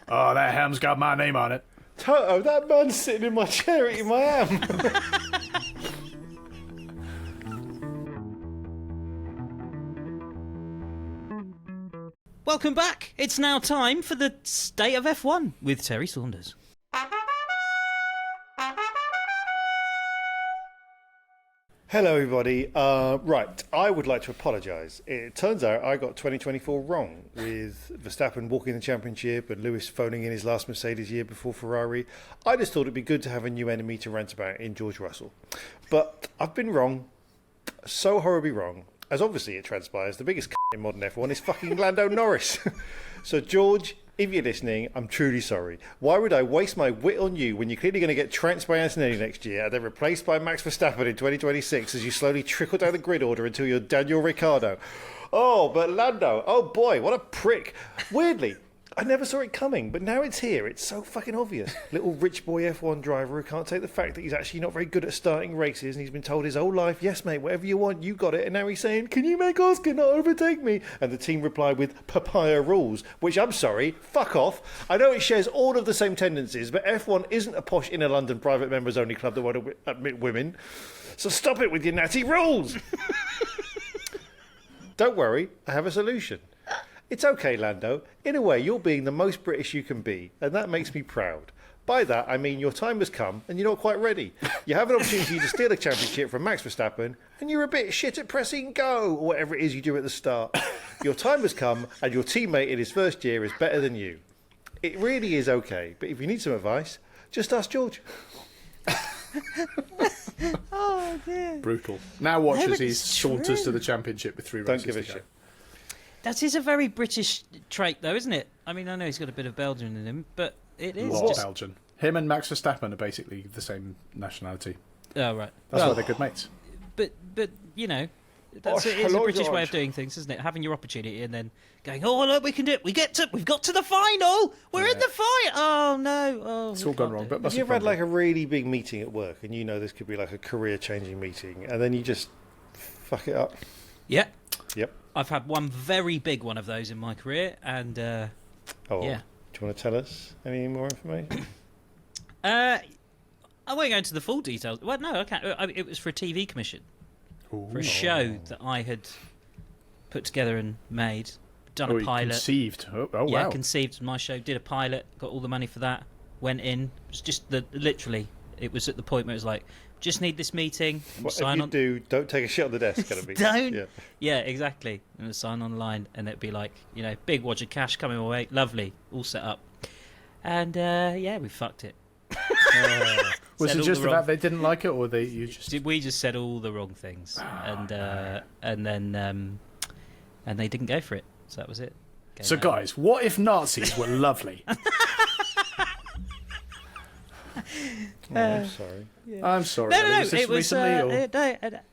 Oh, that ham's got my name on it. Toto, that man's sitting in my chair eating my ham. Welcome back. It's now time for the State of F1 with Terry Saunders. Hello, everybody. Right, I would like to apologise. It turns out I got 2024 wrong, with Verstappen walking the championship and Lewis phoning in his last Mercedes year before Ferrari. I just thought it'd be good to have a new enemy to rant about in George Russell. But I've been wrong. So horribly wrong. As obviously it transpires, the biggest in modern F1 is fucking Lando Norris. So, George, if you're listening, I'm truly sorry. Why would I waste my wit on you when you're clearly going to get trounced by Antonelli next year and then replaced by Max Verstappen in 2026 as you slowly trickle down the grid order until you're Daniel Ricciardo? Oh, but Lando, oh boy, what a prick. Weirdly, I never saw it coming, but now it's here. It's so fucking obvious. Little rich boy F1 driver who can't take the fact that he's actually not very good at starting races, and he's been told his whole life, yes, mate, whatever you want, you got it. And now he's saying, can you make Oscar not overtake me? And the team replied with Papaya rules, which, I'm sorry, fuck off. I know it shares all of the same tendencies, but F1 isn't a posh inner London private members only club that won't admit women. So stop it with your natty rules. Don't worry, I have a solution. It's okay, Lando. In a way, you're being the most British you can be, and that makes me proud. By that, I mean your time has come, and you're not quite ready. You have an opportunity to steal a championship from Max Verstappen, and you're a bit shit at pressing go, or whatever it is you do at the start. Your time has come, and your teammate in his first year is better than you. It really is okay, but if you need some advice, just ask George. Oh, dear. Brutal. Now watch No, as but he it's saunters true. to the championship with 3 Don't races give a to go. shit. That is a very British trait, though, isn't it? I mean, I know he's got a bit of Belgian in him, but it is Lot just... Belgian. Him and Max Verstappen are basically the same nationality. Oh, right. That's Well, why they're good mates. But you know, it's a hello, British way George. of doing things, isn't it? Having your opportunity and then going, oh, look, we can do it. We've got to the final. We're in the fight. Oh, no. Oh, It's we all gone can't wrong. do But it. must Have you have ever had gone like a really big meeting at work, and you know this could be like a career-changing meeting, and then you just fuck it up? Yeah. Yep. I've had one very big one of those in my career, and Oh, yeah. Do you want to tell us any more information? I won't go into the full details. Well, no, I can't. It was for a TV commission, for a show that I had put together and made, done a pilot. Conceived. Oh Yeah, wow. conceived my show, did a pilot, got all the money for that, went in. It was just literally, it was at the point where it was like, just need this meeting, Whatever you do, don't take a shit on the desk. Kind of thing. Don't. Yeah. Yeah, exactly. And I'd sign online, and it'd be like, big wad of cash coming away, lovely, all set up. And yeah, we fucked it. Was Said it all just the the wrong- fact they didn't like it, or you just? We just said all the wrong things, and then they didn't go for it. So that was it. Game So over. guys, what if Nazis were lovely? Oh, I'm sorry. I'm sorry. No, Was this it was recently, or?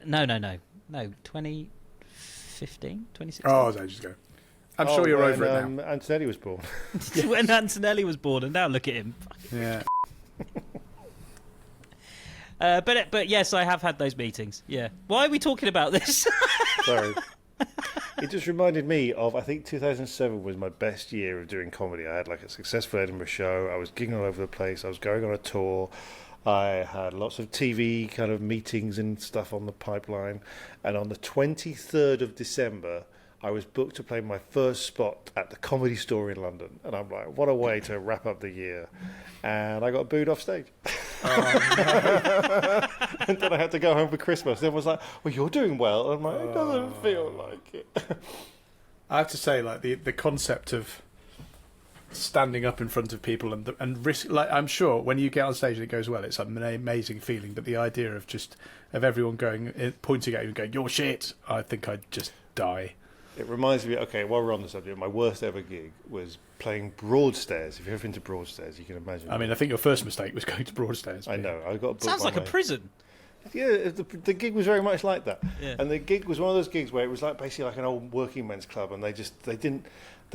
no. 2015, 2016. Oh, it was ages ago. I'm sure you're over it now. Antonelli was born. When Antonelli was born, and now look at him. Yeah. But yes, I have had those meetings. Yeah. Why are we talking about this? Sorry. It just reminded me of, I think 2007 was my best year of doing comedy. I had like a successful Edinburgh show. I was gigging all over the place. I was going on a tour. I had lots of TV kind of meetings and stuff on the pipeline. And on the 23rd of December, I was booked to play my first spot at the Comedy Store in London. And I'm like, what a way to wrap up the year. And I got booed off stage. Oh, no. And then I had to go home for Christmas. Everyone was like, well, you're doing well. And I'm like, it doesn't feel like it. I have to say, like, the concept of standing up in front of people and risk, like, I'm sure when you get on stage and it goes well, it's an amazing feeling. But the idea of everyone going, pointing at you and going, you're shit, I think I'd just die. It reminds me, okay, while we're on the subject, my worst ever gig was playing Broadstairs. If you've ever been to Broadstairs, you can imagine. I mean, I think your first mistake was going to Broadstairs. I know. I got sounds like a prison. Yeah, the gig was very much like that. Yeah. And the gig was one of those gigs where it was like basically like an old working men's club, and they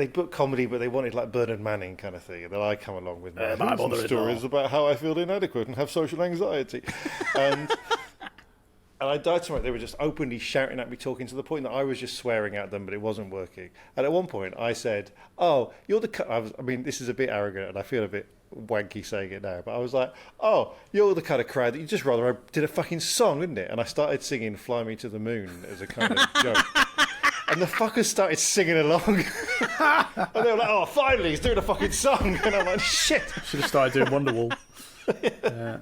booked comedy, but they wanted like Bernard Manning kind of thing. And then I come along with my stories about how I feel inadequate and have social anxiety. And I died to it. They were just openly shouting at me, talking to the point that I was just swearing at them, but it wasn't working. And at one point, I said, "Oh, you're the." I mean, this is a bit arrogant, and I feel a bit wanky saying it now. But I was like, "Oh, you're the kind of crowd that you just rather I did a fucking song, didn't it?" And I started singing "Fly Me to the Moon" as a kind of joke. And the fuckers started singing along. And they were like, "Oh, finally, he's doing a fucking song." And I'm like, "Shit!" Should have started doing Wonderwall. Yeah.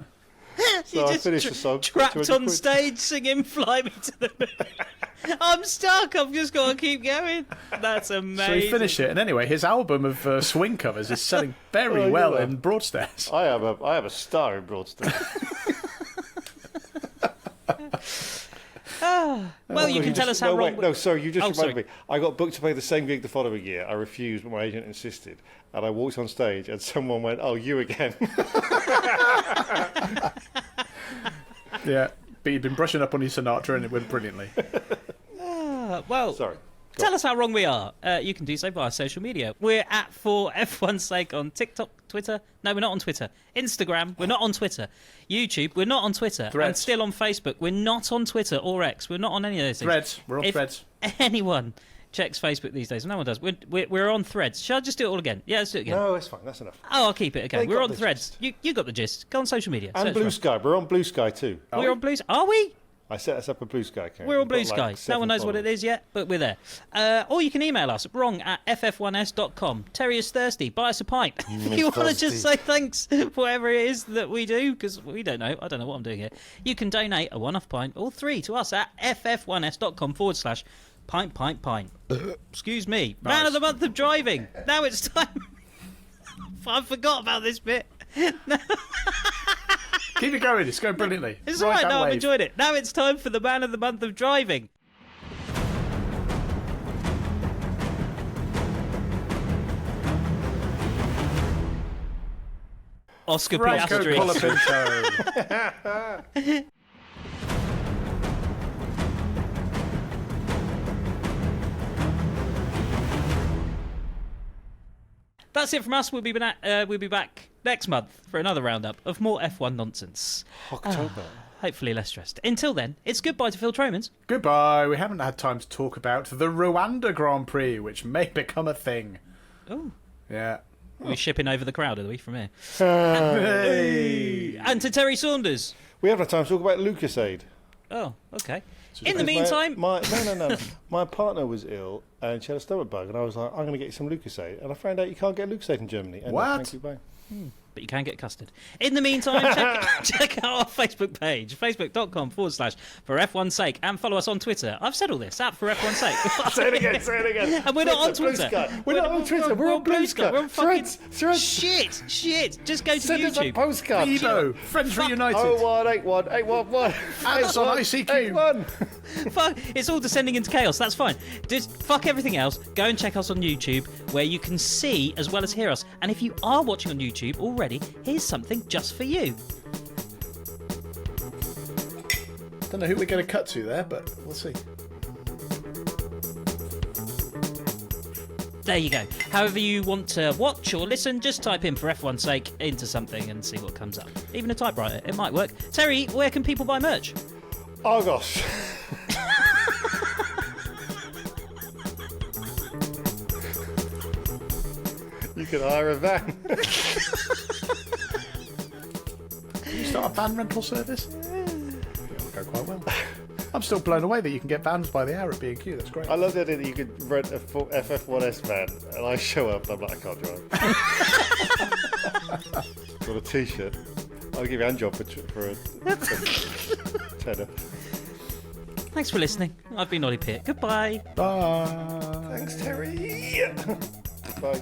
So I finished the song. Trapped on stage singing "Fly Me to the Moon." I'm stuck. I've just got to keep going. That's amazing. So he finished it, and anyway, his album of swing covers is selling very well in Broadstairs. I am a star in Broadstairs. Well, you can tell us how wrong. No, sorry, you just reminded me. I got booked to play the same gig the following year. I refused, but my agent insisted. And I walked on stage, and someone went, "Oh, you again." Yeah, but you'd been brushing up on your Sinatra, and it went brilliantly. Well, sorry. Tell us how wrong we are. You can do so via social media. We're at For F1's Sake on TikTok, Twitter. No, we're not on Twitter. Instagram, we're not on Twitter. YouTube, we're not on Twitter. Threads. And still on Facebook. We're not on Twitter or X. We're not on any of those things. Threads. We're on Threads. Anyone checks Facebook these days. No one does. We're on Threads. Shall I just do it all again? Yeah, let's do it again. No, it's fine. That's enough. Oh, I'll keep it. Okay, we're on Threads. You got the gist. Go on social media. And Blue Sky. We're on Blue Sky too. We're on Blue Sky. Are we? I set us up a Blue Sky account. We're on Blue Sky. No one knows what it is yet, but we're there. Or you can email us wrong@ff1s.com. Terry is thirsty. Buy us a pint. If you want to just say thanks for whatever it is that we do, because we don't know. I don't know what I'm doing here. You can donate a one-off pint or three to us at ff1s.com/pint. Excuse me. Nice. Man of the month of driving. Now it's time. I forgot about this bit. Keep it going. It's going brilliantly. It's all right. No, I've enjoyed it. Now it's time for the man of the month of driving. Oscar Franco Piastri. Colapinto. That's it from us. We'll be back next month for another roundup of more F1 nonsense. October. Hopefully less stressed. Until then, it's goodbye to Phill Tromans. Goodbye. We haven't had time to talk about the Rwanda Grand Prix, which may become a thing. Oh. Yeah. We're shipping over the crowd, are we, from here? Hey. And to Terry Saunders. We haven't had time to talk about Lucasade. Oh, okay. In the meantime... No. My partner was ill and she had a stomach bug and I was like, I'm going to get you some Lucasade. And I found out you can't get Lucasade in Germany. And what? Thank you, bye. But you can get custard. In the meantime, check out our Facebook page, facebook.com/for F1's Sake, and follow us on Twitter. I've said all this, at For F1's Sake. Say it again. And we're not on Twitter. We're not on Twitter. We're on Blue Sky. We're on fucking... Threads. Shit. Just go to Send YouTube. Send us a postcard. Evo. Friends Reunited. 0181811. Add us on ICQ. Fuck, it's all descending into chaos. That's fine. Just fuck everything else. Go and check us on YouTube, where you can see as well as hear us. And if you are watching on YouTube already, here's something just for you. Don't know who we're going to cut to there, but we'll see. There you go. However you want to watch or listen, just type in "For F1's Sake" into something and see what comes up. Even a typewriter, it might work. Terry, where can people buy merch? Argos. You could hire a van. Can you start a van rental service? It'll go quite well. I'm still blown away that you can get vans by the hour at B&Q. That's great. I love the idea that you could rent a full FF1S van, and I show up and I'm like, I can't drive. Got a T-shirt. I'll give you a hand job for a tenner. Thanks for listening. I've been Ollie Peart. Goodbye. Bye. Thanks, Terry. Bye.